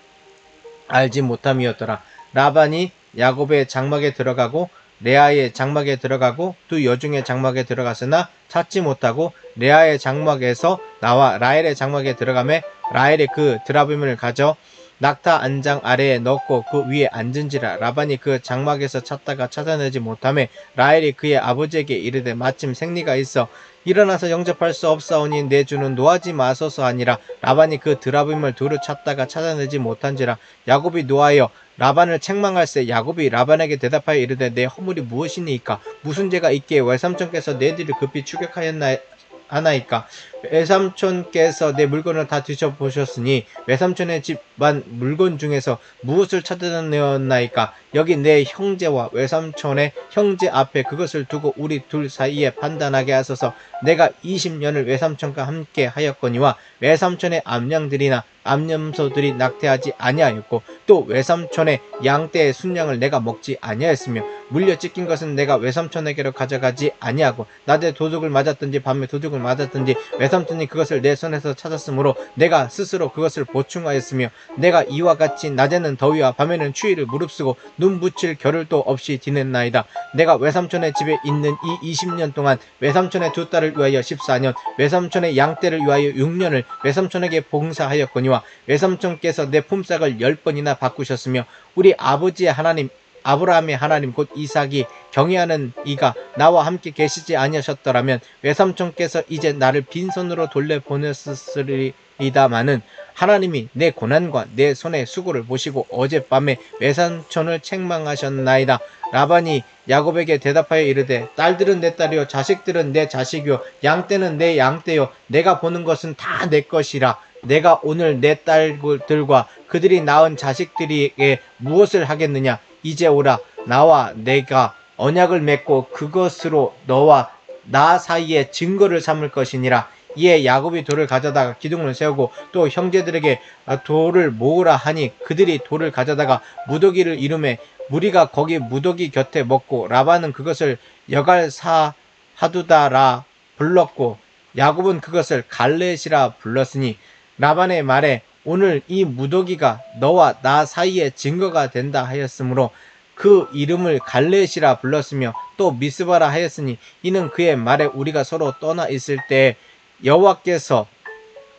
알지 못함이었더라. 라반이 야곱의 장막에 들어가고 레아의 장막에 들어가고 두 여중의 장막에 들어갔으나 찾지 못하고 레아의 장막에서 나와 라헬의 장막에 들어가매 라헬이 그 드라빔을 가져 낙타 안장 아래에 넣고 그 위에 앉은지라. 라반이 그 장막에서 찾다가 찾아내지 못하매 라헬이 그의 아버지에게 이르되 마침 생리가 있어 일어나서 영접할 수 없사오니 내 주는 노하지 마소서 하니라. 라반이 그 드라빔을 두루 찾다가 찾아내지 못한지라. 야곱이 노하여 라반을 책망할세. 야곱이 라반에게 대답하여 이르되 내 허물이 무엇이니이까? 무슨 죄가 있기에 외삼촌께서 내 뒤를 급히 추격하였나이까? 외삼촌께서 내 물건을 다 뒤져보셨으니 외삼촌의 집안 물건 중에서 무엇을 찾아내었나이까? 여기 내 형제와 외삼촌의 형제 앞에 그것을 두고 우리 둘 사이에 판단하게 하소서. 내가 20년을 외삼촌과 함께 하였거니와 외삼촌의 암양들이나 암염소들이 낙태하지 아니하였고 또 외삼촌의 양떼의 순양을 내가 먹지 아니하였으며 물려 찢긴 것은 내가 외삼촌에게로 가져가지 아니하고 낮에 도둑을 맞았든지 밤에 도둑을 맞았든지 외삼촌이 그것을 내 손에서 찾았으므로 내가 스스로 그것을 보충하였으며 내가 이와 같이 낮에는 더위와 밤에는 추위를 무릅쓰고 눈 붙일 겨를도 없이 지냈나이다. 내가 외삼촌의 집에 있는 이 20년 동안 외삼촌의 두 딸을 위하여 14년 외삼촌의 양떼를 위하여 6년을 외삼촌에게 봉사하였거니와 외삼촌께서 내 품삯을 10번이나 바꾸셨으며 우리 아버지의 하나님 아브라함의 하나님 곧 이삭이 경외하는 이가 나와 함께 계시지 아니하셨더라면 외삼촌께서 이제 나를 빈손으로 돌려보냈으리이다마는 하나님이 내 고난과 내 손의 수고를 보시고 어젯밤에 외삼촌을 책망하셨나이다. 라반이 야곱에게 대답하여 이르되 딸들은 내 딸이요 자식들은 내 자식이요 양떼는 내 양떼요 내가 보는 것은 다 내 것이라. 내가 오늘 내 딸들과 그들이 낳은 자식들에게 무엇을 하겠느냐? 이제 오라. 나와 내가 언약을 맺고 그것으로 너와 나 사이에 증거를 삼을 것이니라. 이에 야곱이 돌을 가져다가 기둥을 세우고 또 형제들에게 돌을 모으라 하니 그들이 돌을 가져다가 무더기를 이루매 무리가 거기 무더기 곁에 먹고 라반은 그것을 여갈사 하두다라 불렀고 야곱은 그것을 갈렛이라 불렀으니 라반의 말에 오늘 이 무더기가 너와 나 사이에 증거가 된다 하였으므로 그 이름을 갈렛이라 불렀으며 또 미스바라 하였으니 이는 그의 말에 우리가 서로 떠나 있을 때 여호와께서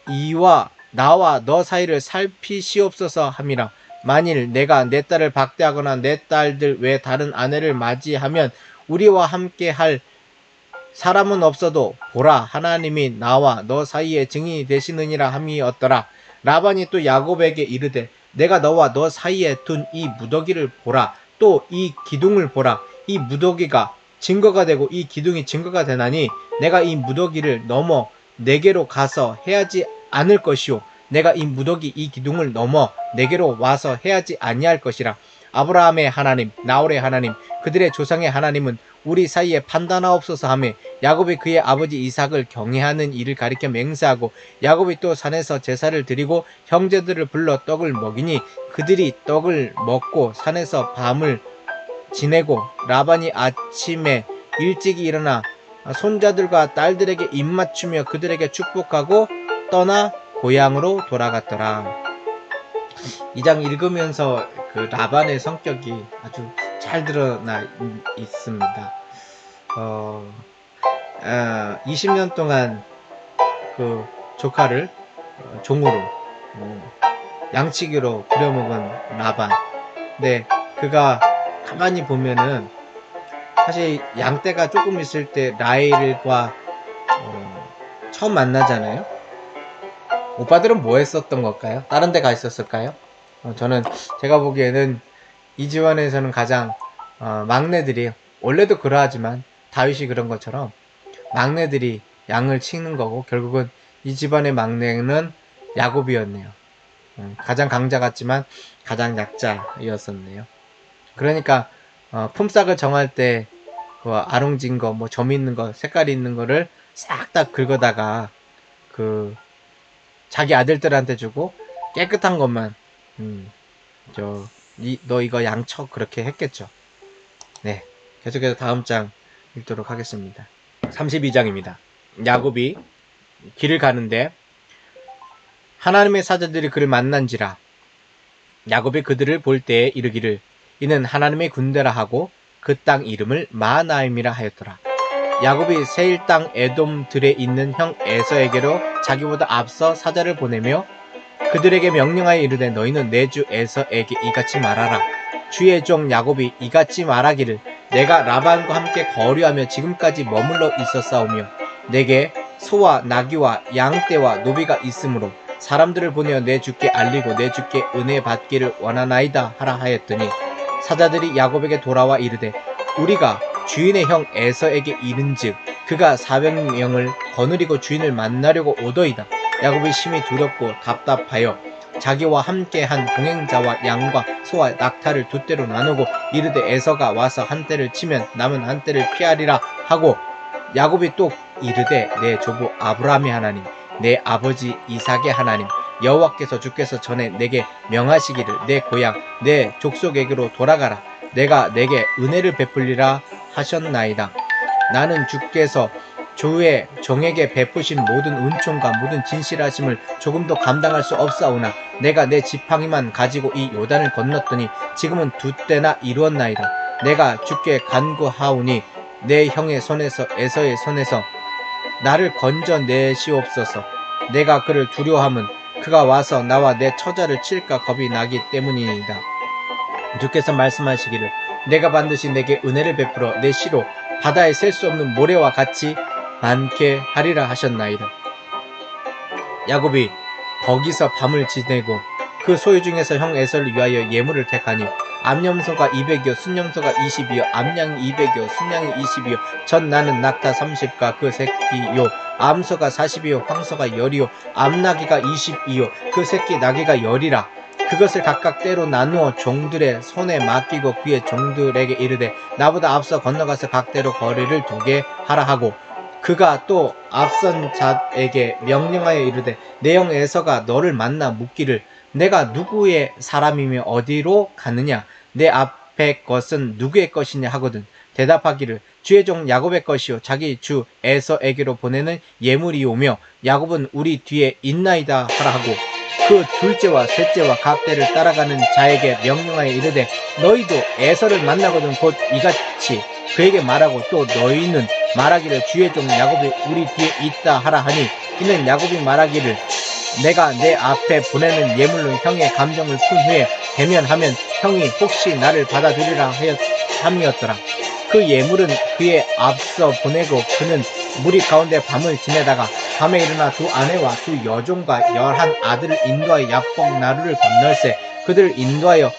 이와 나와 너 사이를 살피시옵소서 함이라. 만일 내가 내 딸을 박대하거나 내 딸들 외 다른 아내를 맞이하면 우리와 함께 할 사람은 없어도 보라 하나님이 나와 너 사이에 증인이 되시느니라 함이었더라. 라반이 또 야곱에게 이르되 내가 너와 너 사이에 둔 이 무더기를 보라. 또 이 기둥을 보라. 이 무더기가 증거가 되고 이 기둥이 증거가 되나니 내가 이 무더기를 넘어 내게로 가서 해하지 않을 것이요 내가 이 무더기 이 기둥을 넘어 내게로 와서 해하지 아니할 것이라. 아브라함의 하나님 나홀의 하나님 그들의 조상의 하나님은 우리 사이에 판단하옵소서 하며 야곱이 그의 아버지 이삭을 경외하는 일을 가리켜 맹세하고 야곱이 또 산에서 제사를 드리고 형제들을 불러 떡을 먹이니 그들이 떡을 먹고 산에서 밤을 지내고 라반이 아침에 일찍이 일어나 손자들과 딸들에게 입맞추며 그들에게 축복하고 떠나 고향으로 돌아갔더라. 이 장 읽으면서 그 라반의 성격이 아주 잘 드러나 있습니다. 20년 동안 그 조카를 종으로 양치기로 부려먹은 라반. 근데 그가 가만히 보면은 사실 양떼가 조금 있을 때 라헬과 처음 만나잖아요. 오빠들은 뭐 했었던 걸까요? 다른 데 가 있었을까요? 저는 제가 보기에는 이 집안에서는 가장 막내들이 원래도 그러하지만 다윗이 그런 것처럼 막내들이 양을 치는 거고 결국은 이 집안의 막내는 야곱이었네요. 가장 강자 같지만 가장 약자였었네요. 그러니까 품삯을 정할 때 그 아롱진 거, 뭐 점 있는 거, 색깔 있는 거를 싹 다 긁어다가 자기 아들들한테 주고 깨끗한 것만 너 이거 양쳐 그렇게 했겠죠. 네, 계속해서 다음 장 읽도록 하겠습니다. 32장입니다. 야곱이 길을 가는데 하나님의 사자들이 그를 만난지라. 야곱이 그들을 볼 때에 이르기를 이는 하나님의 군대라 하고 그 땅 이름을 마하나임이라 하였더라. 야곱이 세일 땅 에돔들에 있는 형 에서에게로 자기보다 앞서 사자를 보내며 그들에게 명령하여 이르되 너희는 내 주 에서에게 이같이 말하라. 주의 종 야곱이 이같이 말하기를 내가 라반과 함께 거류하며 지금까지 머물러 있었사오며 내게 소와 나귀와 양떼와 노비가 있으므로 사람들을 보내어 내 주께 알리고 내 주께 은혜 받기를 원하나이다 하라 하였더니 사자들이 야곱에게 돌아와 이르되 우리가 주인의 형 에서에게 이른즉 그가 400명을 거느리고 주인을 만나려고 오더이다. 야곱이 심히 두렵고 답답하여 자기와 함께한 동행자와 양과 소와 낙타를 두 떼로 나누고 이르되 에서가 와서 한 떼를 치면 남은 한 떼를 피하리라 하고 야곱이 또 이르되 내 조부 아브라함의 하나님 내 아버지 이삭의 하나님 여호와께서 주께서 전에 내게 명하시기를 내 고향 내 족속에게로 돌아가라. 내가 내게 은혜를 베풀리라 하셨나이다. 나는 주께서 주의 종에게 베푸신 모든 은총과 모든 진실하심을 조금도 감당할 수 없사오나 내가 내 지팡이만 가지고 이 요단을 건넜더니 지금은 두 때나 이루었나이다. 내가 주께 간구하오니 내 형의 손에서 에서의 손에서 나를 건져내시옵소서. 내가 그를 두려워함은 그가 와서 나와 내 처자를 칠까 겁이 나기 때문이니이다. 주께서 말씀하시기를 내가 반드시 내게 은혜를 베풀어 내 시로 바다에 셀 수 없는 모래와 같이 많게 하리라 하셨나이다. 야곱이 거기서 밤을 지내고 그 소유 중에서 형 에서를 위하여 예물을 택하니 암염소가 200이요 순염소가 20이요 암양이 200이요 순양이 20이요 전 나는 낙타 30과 그 새끼요 암소가 40이요 황소가 10이요 암나귀가 20이요 그 새끼 나귀가 10이라. 그것을 각각 때로 나누어 종들의 손에 맡기고 그의 종들에게 이르되 나보다 앞서 건너가서 각대로 거리를 두게 하라 하고 그가 또 앞선 자에게 명령하여 이르되 내 형 에서가 너를 만나 묻기를 내가 누구의 사람이며 어디로 가느냐 내 앞에 것은 누구의 것이냐 하거든 대답하기를 주의 종 야곱의 것이요 자기 주 에서에게로 보내는 예물이오며 야곱은 우리 뒤에 있나이다 하라 하고 그 둘째와 셋째와 각대를 따라가는 자에게 명령하여 이르되 너희도 에서를 만나거든 곧 이같이 그에게 말하고 또 너희는 말하기를 주의 종 야곱이 우리 뒤에 있다 하라 하니 이는 야곱이 말하기를 내가 내 앞에 보내는 예물로 형의 감정을 푼 후에 대면하면 형이 혹시 나를 받아들이라 함이었더라. 그 예물은 그의 앞서 보내고 그는 무리 가운데 밤을 지내다가 밤에 일어나 두 아내와 두 여종과 11 아들을 인도하여 야복 나루를 건널세 그들을 인도하여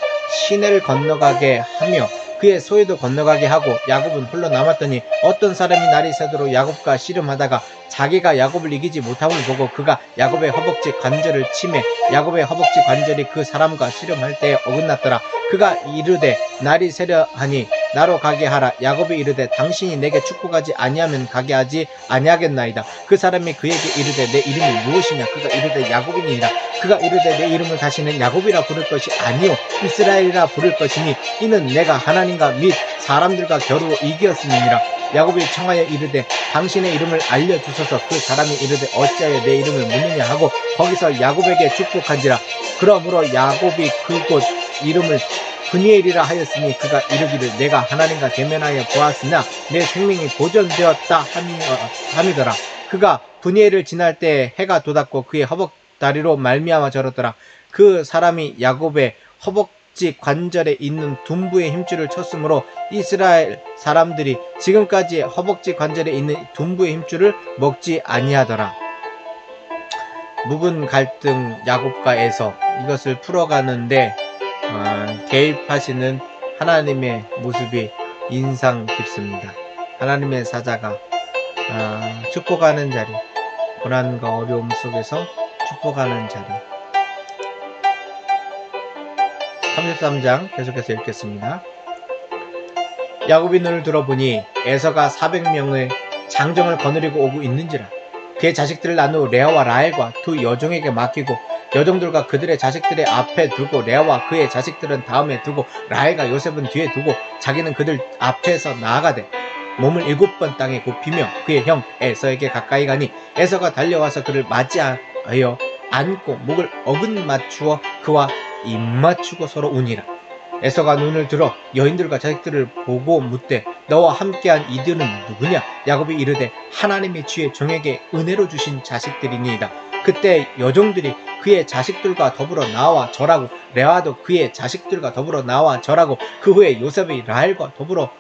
시내를 건너가게 하며 그의 소유도 건너가게 하고 야곱은 홀로 남았더니 어떤 사람이 날이 새도록 야곱과 씨름하다가 자기가 야곱을 이기지 못함을 보고 그가 야곱의 허벅지 관절을 치매 야곱의 허벅지 관절이 그 사람과 씨름할 때에 어긋났더라. 그가 이르되 날이 새려 하니 나로 가게 하라. 야곱이 이르되 당신이 내게 축복하지 아니하면 가게 하지 아니하겠나이다. 그 사람이 그에게 이르되 내 이름이 무엇이냐. 그가 이르되 야곱이니이다. 그가 이르되 내 이름을 다시는 야곱이라 부를 것이 아니요 이스라엘이라 부를 것이니 이는 내가 하나님과 및 사람들과 겨루 이기었음이니라. 야곱이 청하여 이르되 당신의 이름을 알려주소서. 그 사람이 이르되 어찌하여 내 이름을 묻느냐 하고 거기서 야곱에게 축복한지라. 그러므로 야곱이 그곳 이름을 브니엘이라 하였으니 그가 이르기를 내가 하나님과 대면하여 보았으나 내 생명이 보존되었다 함이더라. 그가 브니엘을 지날 때 해가 돋았고 그의 허벅다리로 말미암아 절었더라. 그 사람이 야곱의 허벅지 관절에 있는 둔부의 힘줄을 쳤으므로 이스라엘 사람들이 지금까지 허벅지 관절에 있는 둔부의 힘줄을 먹지 아니하더라. 묵은 갈등 야곱과 에서 이것을 풀어가는데 개입하시는 하나님의 모습이 인상 깊습니다. 하나님의 사자가 축복하는 자리, 고난과 어려움 속에서 축복하는 자리. 33장 계속해서 읽겠습니다. 야곱이 눈을 들어보니 에서가 400명의 장정을 거느리고 오고 있는지라. 그의 자식들을 나누어 레아와 라헬과 두 여종에게 맡기고 여종들과 그들의 자식들의 앞에 두고 레아와 그의 자식들은 다음에 두고 라헬과 요셉은 뒤에 두고 자기는 그들 앞에서 나아가되 몸을 7번 땅에 굽히며 그의 형 에서에게 가까이 가니 에서가 달려와서 그를 맞이하여 안고 목을 어긋맞추어 그와 입맞추고 서로 우니라. 에서가 눈을 들어 여인들과 자식들을 보고 묻되 너와 함께한 이들은 누구냐? 야곱이 이르되 하나님의 주의 종에게 은혜로 주신 자식들이니이다. 그때 여종들이 그의 자식들과 더불어 나와 절하고 레아도 그의 자식들과 더불어 나와 절하고 그 후에 요셉이 라헬과 더불어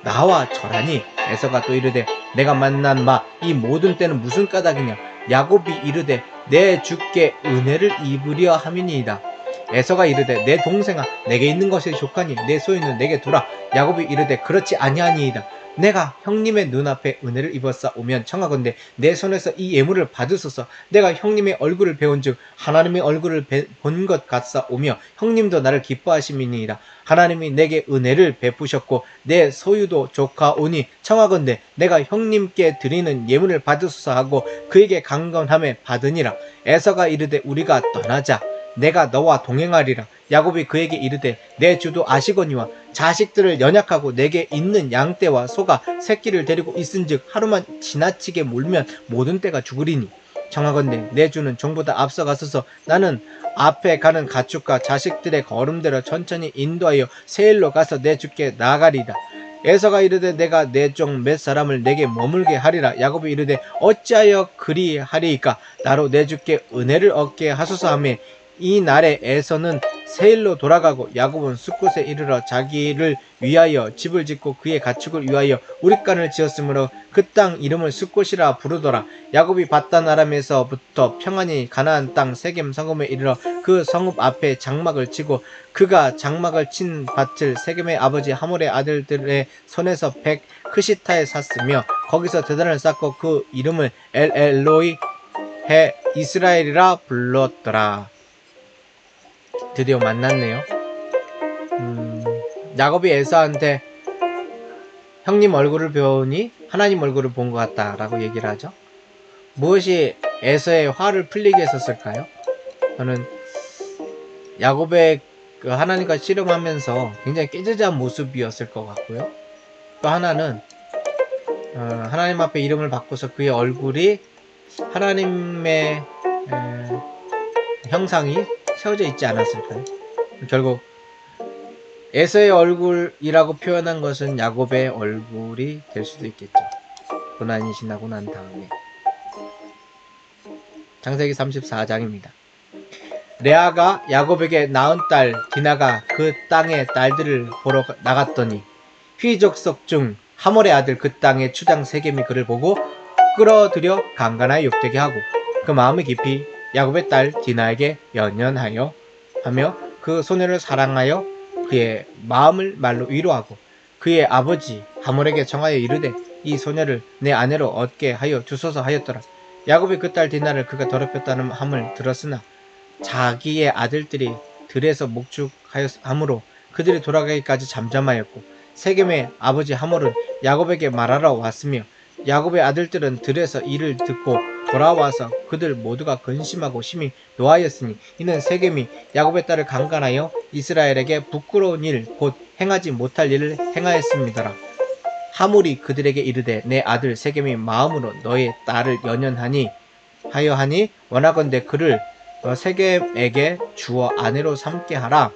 나와 절하니 에서가 또 이르되 내가 만난 바 이 모든 때는 무슨 까닭이냐? 야곱이 이르되 내 주께 은혜를 입으려 함이니이다. 에서가 이르되 내 동생아 내게 있는 것이 족하니 내 소유는 내게 두라. 야곱이 이르되 그렇지 아니하니이다. 내가 형님의 눈앞에 은혜를 입었사오면 청하건대 내 손에서 이 예물을 받으소서. 내가 형님의 얼굴을 배운즉 하나님의 얼굴을 본 것 같사오며 형님도 나를 기뻐하심이니이다. 하나님이 내게 은혜를 베푸셨고 내 소유도 좋아오니 청하건대 내가 형님께 드리는 예물을 받으소서 하고 그에게 강건함에 받으니라. 에서가 이르되 우리가 떠나자. 내가 너와 동행하리라. 야곱이 그에게 이르되 내 주도 아시거니와 자식들을 연약하고 내게 있는 양떼와 소가 새끼를 데리고 있은즉 하루만 지나치게 몰면 모든 떼가 죽으리니 청하건대 내 주는 종보다 앞서가소서. 나는 앞에 가는 가축과 자식들의 걸음대로 천천히 인도하여 세일로 가서 내 주께 나아가리이다. 에서가 이르되 내가 내 종 몇 사람을 내게 머물게 하리라. 야곱이 이르되 어찌하여 그리하리이까? 나로 내 주께 은혜를 얻게 하소서 하며 이 날에 에서는 세일로 돌아가고 야곱은 숫곳에 이르러 자기를 위하여 집을 짓고 그의 가축을 위하여 우릿간을 지었으므로 그 땅 이름을 숫곳이라 부르더라. 야곱이 밧단 아람에서부터 평안히 가나안 땅 세겜 성읍에 이르러 그 성읍 앞에 장막을 치고 그가 장막을 친 밭을 세겜의 아버지 하몰의 아들들의 손에서 100 크시타에 샀으며 거기서 제단을 쌓고 그 이름을 엘로이 해 이스라엘이라 불렀더라. 드디어 만났네요. 야곱이 에서한테 형님 얼굴을 배우니 하나님 얼굴을 본 것 같다 라고 얘기를 하죠. 무엇이 에서의 화를 풀리게 했었을까요? 저는 야곱의 그 하나님과 씨름하면서 굉장히 깨지지한 모습이었을 것 같고요. 또 하나는 하나님 앞에 이름을 바꿔서 그의 얼굴이 하나님의 형상이 세워져 있지 않았을까요? 결국 에서의 얼굴이라고 표현한 것은 야곱의 얼굴이 될 수도 있겠죠. 고난이 지나고 난 다음에. 창세기 34장입니다. 레아가 야곱에게 낳은 딸 디나가 그 땅의 딸들을 보러 나갔더니 휘족속 중 하몰의 아들 그 땅의 추장 세겜이 그를 보고 끌어들여 강간하여 욕되게 하고 그 마음이 깊이 야곱의 딸 디나에게 연연하여 하며 그 소녀를 사랑하여 그의 마음을 말로 위로하고 그의 아버지 하몰에게 청하여 이르되 이 소녀를 내 아내로 얻게 하여 주소서 하였더라. 야곱이 그 딸 디나를 그가 더럽혔다는 함을 들었으나 자기의 아들들이 들에서 목축하였으므로 그들이 돌아가기까지 잠잠하였고 세겜의 아버지 하몰은 야곱에게 말하러 왔으며 야곱의 아들들은 들에서 이를 듣고 돌아와서 그들 모두가 근심하고 심히 노하였으니 이는 세겜이 야곱의 딸을 강간하여 이스라엘에게 부끄러운 일 곧 행하지 못할 일을 행하였습니다라. 하몰이 그들에게 이르되 내 아들 세겜이 마음으로 너의 딸을 연연하니 하여 하니 원하건대 그를 세겜에게 주어 아내로 삼게 하라.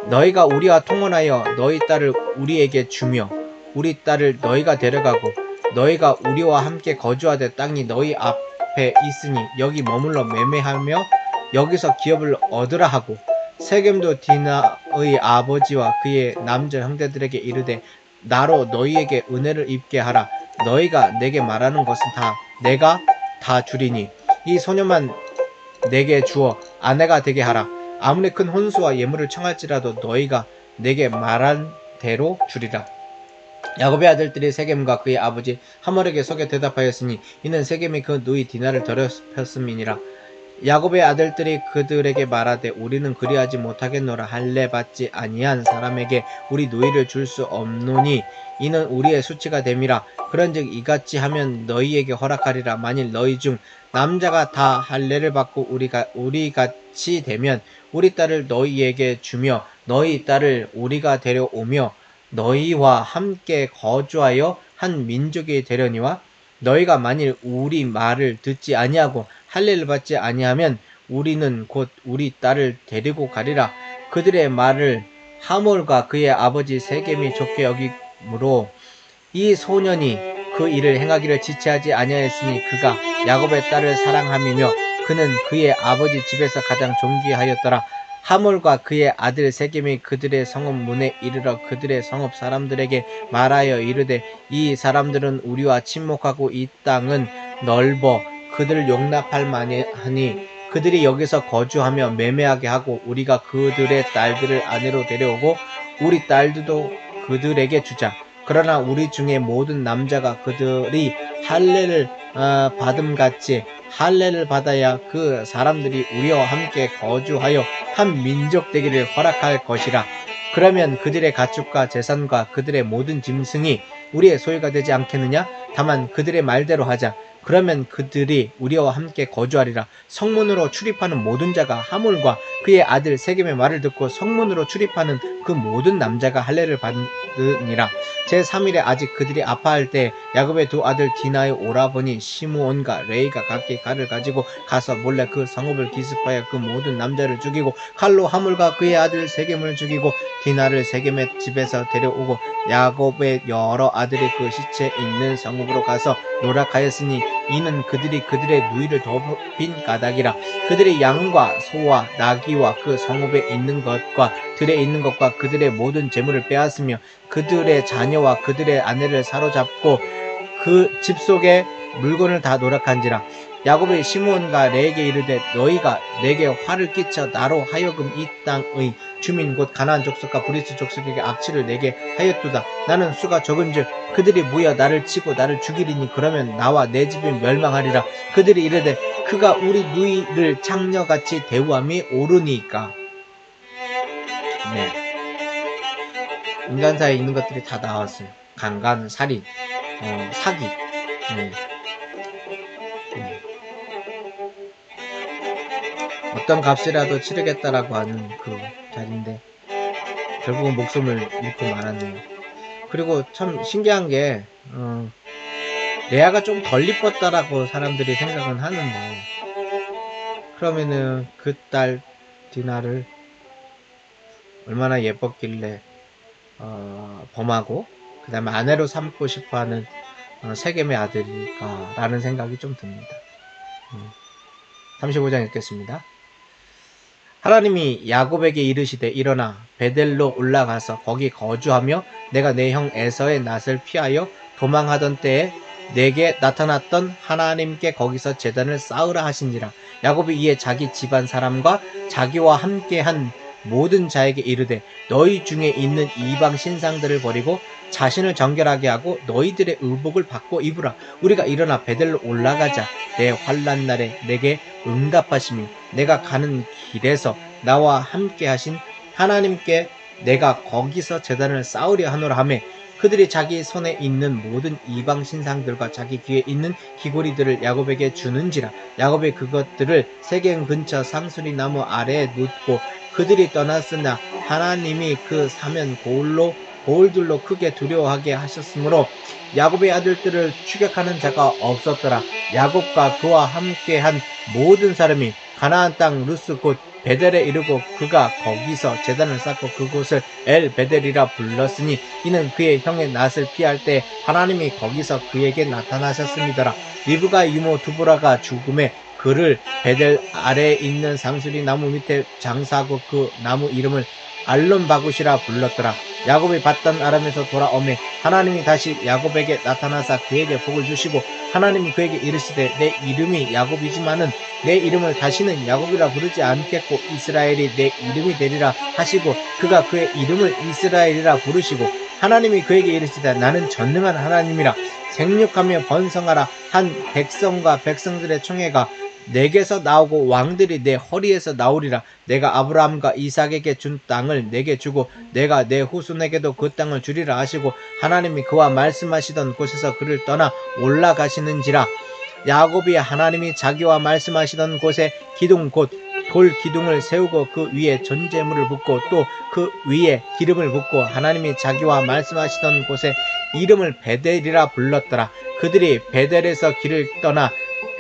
너희가 우리와 통혼하여 너희 딸을 우리에게 주며 우리 딸을 너희가 데려가고 너희가 우리와 함께 거주하되 땅이 너희 앞에 있으니 여기 머물러 매매하며 여기서 기업을 얻으라 하고 세겜도 디나의 아버지와 그의 남자 형제들에게 이르되 나로 너희에게 은혜를 입게 하라. 너희가 내게 말하는 것은 다 내가 다 주리니 이 소녀만 내게 주어 아내가 되게 하라. 아무리 큰 혼수와 예물을 청할지라도 너희가 내게 말한 대로 주리라. 야곱의 아들들이 세겜과 그의 아버지 하몰에게 속여 대답하였으니 이는 세겜이 그 누이 디나를 더럽혔음이니라. 야곱의 아들들이 그들에게 말하되 우리는 그리하지 못하겠노라. 할례 받지 아니한 사람에게 우리 누이를 줄 수 없노니 이는 우리의 수치가 됨이라. 그런즉 이같이 하면 너희에게 허락하리라. 만일 너희 중 남자가 다 할례를 받고 우리 같이 되면 우리 딸을 너희에게 주며 너희 딸을 우리가 데려오며 너희와 함께 거주하여 한 민족이 되려니와 너희가 만일 우리 말을 듣지 아니하고 할례를 받지 아니하면 우리는 곧 우리 딸을 데리고 가리라. 그들의 말을 하몰과 그의 아버지 세겜이 좋게 여기므로 이 소년이 그 일을 행하기를 지체하지 아니하였으니 그가 야곱의 딸을 사랑함이며 그는 그의 아버지 집에서 가장 존귀하였더라. 하몰과 그의 아들 세겜이 그들의 성읍 문에 이르러 그들의 성읍 사람들에게 말하여 이르되 이 사람들은 우리와 친목하고 이 땅은 넓어 그들을 용납할 만하니 그들이 여기서 거주하며 매매하게 하고 우리가 그들의 딸들을 아내로 데려오고 우리 딸들도 그들에게 주자. 그러나 우리 중에 모든 남자가 그들이 할례를 받음같이 할례를 받아야 그 사람들이 우리와 함께 거주하여 한 민족 되기를 허락할 것이라. 그러면 그들의 가축과 재산과 그들의 모든 짐승이 우리의 소유가 되지 않겠느냐? 다만 그들의 말대로 하자. 그러면 그들이 우리와 함께 거주하리라. 성문으로 출입하는 모든 자가 하몰과 그의 아들 세겜의 말을 듣고 성문으로 출입하는 그 모든 남자가 할례를 받으니라. 제3일에 아직 그들이 아파할 때 야곱의 두 아들 디나의 오라버니 시므온과 레이가 각기 칼을 가지고 가서 몰래 그 성읍을 기습하여 그 모든 남자를 죽이고 칼로 하몰과 그의 아들 세겜을 죽이고 디나를 세겜의 집에서 데려오고 야곱의 여러 아들이 그 시체 있는 성읍으로 가서 노락하였으니 이는 그들이 그들의 누이를 덮인 가닥이라. 그들의 양과 소와 나귀와 그 성읍에 있는 것과 들에 있는 것과 그들의 모든 재물을 빼앗으며 그들의 자녀와 그들의 아내를 사로잡고 그 집 속의 물건을 다 노력한지라. 야곱의 시므온과 레에게 이르되 너희가 내게 화를 끼쳐 나로 하여금 이 땅의 주민 곧 가나안 족속과 브리스 족속에게 악취를 내게 하였도다. 나는 수가 적은즉 그들이 모여 나를 치고 나를 죽이리니 그러면 나와 내 집이 멸망하리라. 그들이 이르되 그가 우리 누이를 창녀같이 대우함이 옳으니까. 네. 인간 사이에 있는 것들이 다 나왔어요. 강간, 살인, 사기. 네. 어떤 값이라도 치르겠다라고 하는 그 자리인데 결국은 목숨을 잃고 말았네요. 그리고 참 신기한 게 레아가 좀 덜 이뻤다라고 사람들이 생각은 하는데 그러면은 그 딸 디나를 얼마나 예뻤길래 범하고 그 다음에 아내로 삼고 싶어하는 세겜의 아들일까 라는 생각이 좀 듭니다. 35장 읽겠습니다. 하나님이 야곱에게 이르시되 일어나 베델로 올라가서 거기 거주하며 내가 내 형 에서의 낯을 피하여 도망하던 때에 내게 나타났던 하나님께 거기서 제단을 쌓으라 하신지라. 야곱이 이에 자기 집안 사람과 자기와 함께한 모든 자에게 이르되 너희 중에 있는 이방 신상들을 버리고 자신을 정결하게 하고 너희들의 의복을 받고 입으라. 우리가 일어나 베델로 올라가자. 내 환난 날에 내게 응답하시며 내가 가는 길에서 나와 함께 하신 하나님께 내가 거기서 제단을 쌓으려 하노라 하매 그들이 자기 손에 있는 모든 이방 신상들과 자기 귀에 있는 귀고리들을 야곱에게 주는지라. 야곱이 그것들을 세겜 근처 상수리 나무 아래에 눕고 그들이 떠났으나 하나님이 그 사면 고울들로 크게 두려워하게 하셨으므로 야곱의 아들들을 추격하는 자가 없었더라. 야곱과 그와 함께한 모든 사람이 가나안 땅 루스 곧 베델에 이르고 그가 거기서 제단을 쌓고 그곳을 엘 베델이라 불렀으니 이는 그의 형의 낯을 피할 때 하나님이 거기서 그에게 나타나셨음이더라. 리브가 이모 두보라가 죽음에 그를 베델 아래에 있는 상수리 나무 밑에 장사하고 그 나무 이름을 알론바굿이라 불렀더라. 야곱이 받던 아람에서 돌아오매 하나님이 다시 야곱에게 나타나사 그에게 복을 주시고 하나님이 그에게 이르시되 내 이름이 야곱이지만은 내 이름을 다시는 야곱이라 부르지 않겠고 이스라엘이 내 이름이 되리라 하시고 그가 그의 이름을 이스라엘이라 부르시고 하나님이 그에게 이르시되 나는 전능한 하나님이라 생육하며 번성하라. 한 백성과 백성들의 총회가 내게서 나오고 왕들이 내 허리에서 나오리라. 내가 아브라함과 이삭에게 준 땅을 내게 주고 내가 내 후손에게도 그 땅을 주리라 하시고 하나님이 그와 말씀하시던 곳에서 그를 떠나 올라가시는지라. 야곱이 하나님이 자기와 말씀하시던 곳에 기둥 곧 돌 기둥을 세우고 그 위에 전제물을 붓고 또 그 위에 기름을 붓고 하나님이 자기와 말씀하시던 곳에 이름을 베델이라 불렀더라. 그들이 베델에서 길을 떠나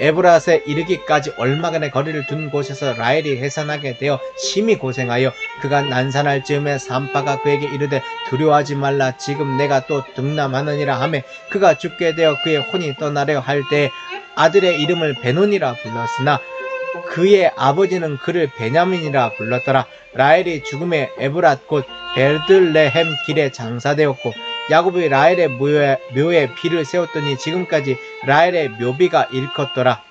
에브랏에 이르기까지 얼마간의 거리를 둔 곳에서 라헬이 해산하게 되어 심히 고생하여 그가 난산할 즈음에 산파가 그에게 이르되 두려워하지 말라. 지금 내가 또 등남하느니라 하매 그가 죽게 되어 그의 혼이 떠나려 할 때에 아들의 이름을 베논이라 불렀으나 그의 아버지는 그를 베냐민이라 불렀더라. 라헬이 죽음에 에브랏 곧 베들레헴 길에 장사되었고 야곱이 라헬의 묘에 비를 세웠더니 지금까지 라헬의 묘비가 일컫더라.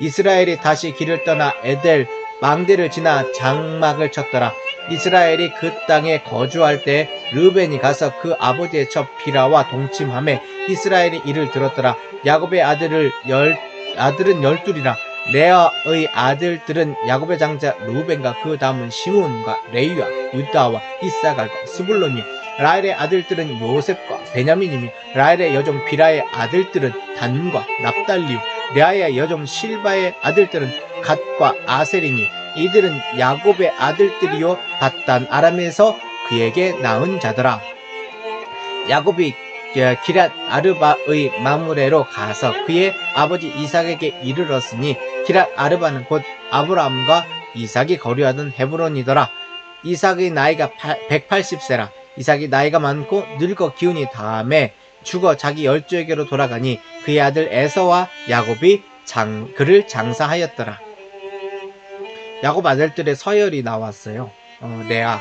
이스라엘이 다시 길을 떠나 에델 망대를 지나 장막을 쳤더라. 이스라엘이 그 땅에 거주할 때 르벤이 가서 그 아버지의 첩 비라와 동침하매 이스라엘이 이를 들었더라. 야곱의 아들은 12이라. 레아의 아들들은 야곱의 장자 루벤과 그 다음은 시므온과 레위와 유다와 이사갈과 스불론이요. 라헬의 아들들은 요셉과 베냐민이며 라헬의 여종 비라의 아들들은 단과 납달리요. 레아의 여종 실바의 아들들은 갓과 아셀이니 이들은 야곱의 아들들이요 밧단 아람에서 그에게 낳은 자더라. 야곱이 기럇 아르바의 마므레로 가서 그의 아버지 이삭에게 이르렀으니 기럇 아르바는 곧 아브라함과 이삭이 거류하던 헤브론이더라. 이삭의 나이가 180세라. 이삭이 나이가 많고 늙어 기운이 다함에 죽어 자기 열조에게로 돌아가니 그의 아들 에서와 야곱이 그를 장사하였더라. 야곱 아들들의 서열이 나왔어요. 레아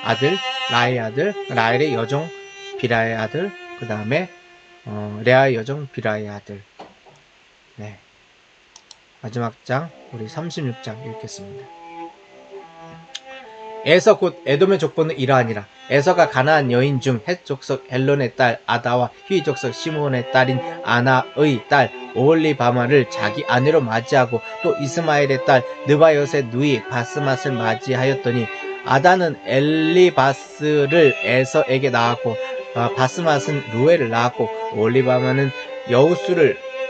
아들, 라헬의 아들, 라헬의 여종 비라의 아들, 그 다음에 레아의 여종 비라의 아들. 네. 마지막 장 우리 36장 읽겠습니다. 에서 곧 에돔의 족보는 이러하니라. 에서가 가나안 여인 중 헷 족속 엘론의 딸 아다와 휘 족속 시므온의 딸인 아나의 딸 오홀리바마를 자기 아내로 맞이하고 또 이스마엘의 딸 느바요의 누이 바스맛을 맞이하였더니 아다는 엘리바스를 에서에게 낳았고 바스맛은 루엘을 낳았고 오홀리바마는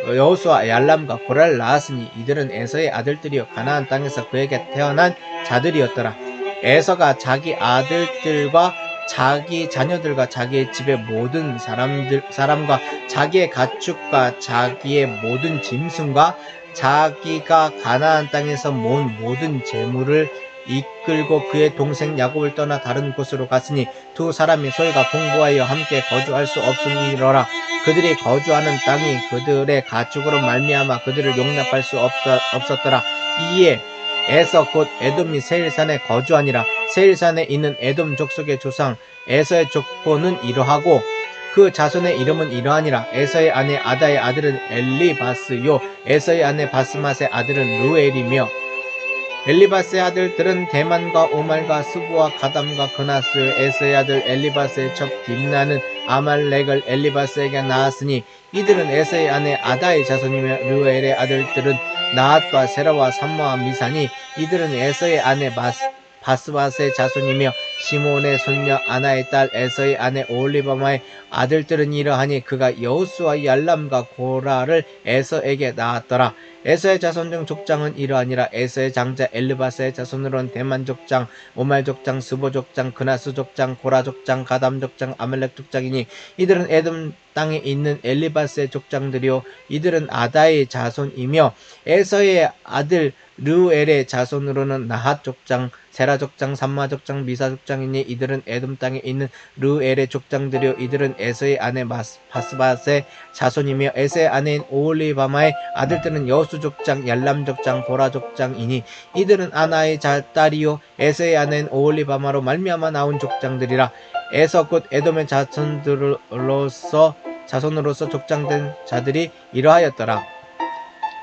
여우수와 얄람과 고라를 낳았으니 이들은 에서의 아들들이요 가나안 땅에서 그에게 태어난 자들이었더라. 에서가 자기 아들들과 자기 자녀들과 자기의 집의 모든 사람과 자기의 가축과 자기의 모든 짐승과 자기가 가나안 땅에서 모은 모든 재물을 이끌고 그의 동생 야곱을 떠나 다른 곳으로 갔으니 두 사람이 소유가 풍부하여 함께 거주할 수 없음이러라. 그들이 거주하는 땅이 그들의 가축으로 말미암아 그들을 용납할 수 없었더라. 이에 에서 곧 에돔이 세일산에 거주하니라. 세일산에 있는 에돔 족속의 조상 에서의 족보는 이러하고 그 자손의 이름은 이러하니라. 에서의 아내 아다의 아들은 엘리바스요 에서의 아내 바스맛의 아들은 루엘이며 엘리바스의 아들들은 대만과 오말과 스부와 가담과 그나스. 에서의 아들 엘리바스의 첩 딥나는 아말렉을 엘리바스에게 낳았으니 이들은 에서의 아내 아다의 자손이며 루엘의 아들들은 나핫과 세라와 삼마와 미사니 이들은 에서의 아내 바스바스의 자손이며 시므온의 손녀 아나의 딸 에서의 아내 오홀리바마의 아들들은 이러하니 그가 여우수와 얄람과 고라를 에서에게 낳았더라. 에서의 자손 중 족장은 이러하니라. 에서의 장자 엘르바스의 자손으로는 대만 족장, 오말 족장, 스보 족장, 그나스 족장, 고라 족장, 가담 족장, 아말렉 족장이니 이들은 에돔 땅에 있는 엘리바스의 족장들이요 이들은 아다의 자손이며 에서의 아들 르엘의 자손으로는 나핫 족장, 세라 족장, 삼마 족장, 미사 족장이니 이들은 에돔 땅에 있는 르엘의 족장들이요 이들은 에서의 아내 바스바스의 자손이며 에서의 아내인 오홀리바마의 아들들은 여수 족장, 얄람 족장, 고라 족장이니 이들은 아나의 딸이요 에서의 아내인 오홀리바마로 말미암아 나온 족장들이라. 에서 곧 에돔의 자손으로서 족장된 자들이 이러하였더라.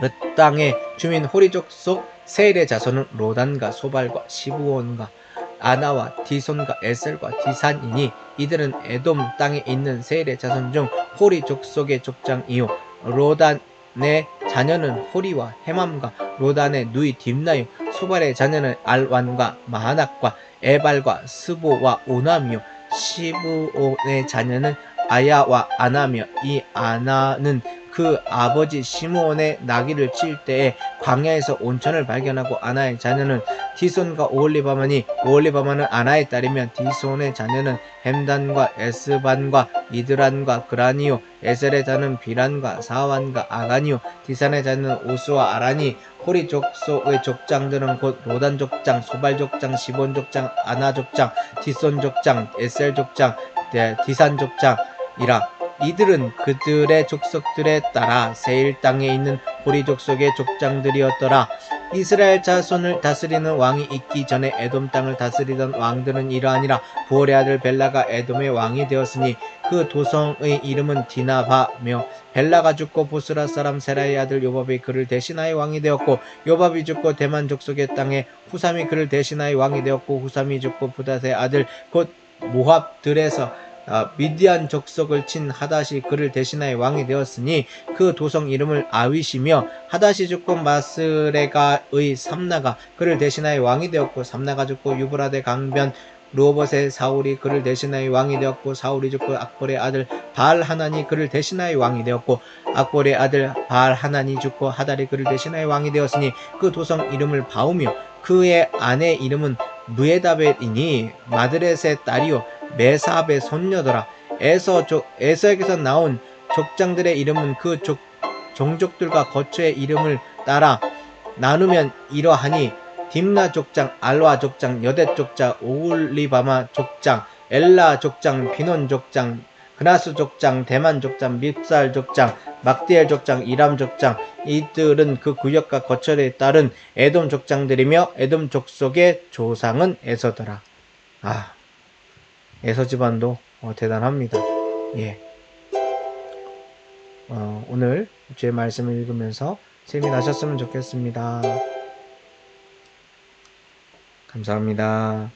그 땅의 주민 호리 족속 세일의 자손은 로단과 소발과 시브온과 아나와 디손과 에셀과 디산이니 이들은 에돔 땅에 있는 세일의 자손 중 호리 족속의 족장이요 로단의 자녀는 호리와 헤맘과 로단의 누이 딥나요. 소발의 자녀는 알완과 마하낙과 에발과 스보와 오남이요. 시브온의 자녀는 아야와 아나며 이 아나는 그 아버지 시므온의 나귀를 칠 때에 광야에서 온천을 발견하고 아나의 자녀는 디손과 오홀리바마니 오홀리바마는 아나의 딸이며 디손의 자녀는 햄단과 에스반과 이드란과 그라니요 에셀의 자는 비란과 사완과 아가니요 디산의 자는 오스와 아라니 호리 족속의 족장들은 곧 로단 족장, 소발 족장, 시본 족장, 아나 족장, 디손 족장, 에셀 족장, 디산 족장이라. 이들은 그들의 족속들에 따라 세일 땅에 있는 호리 족속의 족장들이었더라. 이스라엘 자손을 다스리는 왕이 있기 전에 에돔 땅을 다스리던 왕들은 이러하니라. 부올의 아들 벨라가 에돔의 왕이 되었으니 그 도성의 이름은 디나바며 벨라가 죽고 보스라 사람 세라의 아들 요밥이 그를 대신하여 왕이 되었고 요밥이 죽고 대만 족속의 땅에 후삼이 그를 대신하여 왕이 되었고 후삼이 죽고 부닷의 아들 곧 모압들에서 미디안 족속을 친 하닷이 그를 대신하여 왕이 되었으니 그 도성 이름을 아윗이며 하닷이 죽고 마스레가의 삼나가 그를 대신하여 왕이 되었고 삼나가 죽고 유브라데 강변 루오봇의 사울이 그를 대신하여 왕이 되었고 사울이 죽고 악볼의 아들 바알하난이 그를 대신하여 왕이 되었고 악볼의 아들 바알하난이 죽고 하달이 그를 대신하여 왕이 되었으니 그 도성 이름을 바우며 그의 아내 이름은 무에다벳이니 마드렛의 딸이요 메사압의 손녀더라. 에서에게서 나온 족장들의 이름은 그 종족들과 거처의 이름을 따라 나누면 이러하니 딥나 족장, 알와 족장, 여댓 족장, 오홀리바마 족장, 엘라 족장, 비논 족장, 그나스 족장, 대만 족장, 밉살 족장, 막디엘 족장, 이람 족장. 이들은 그 구역과 거처에 따른 에돔 족장들이며 에돔 족속의 조상은 에서더라. 에서 집안도 대단합니다. 예. 오늘 주의 말씀을 읽으면서 재미 나셨으면 좋겠습니다. 감사합니다.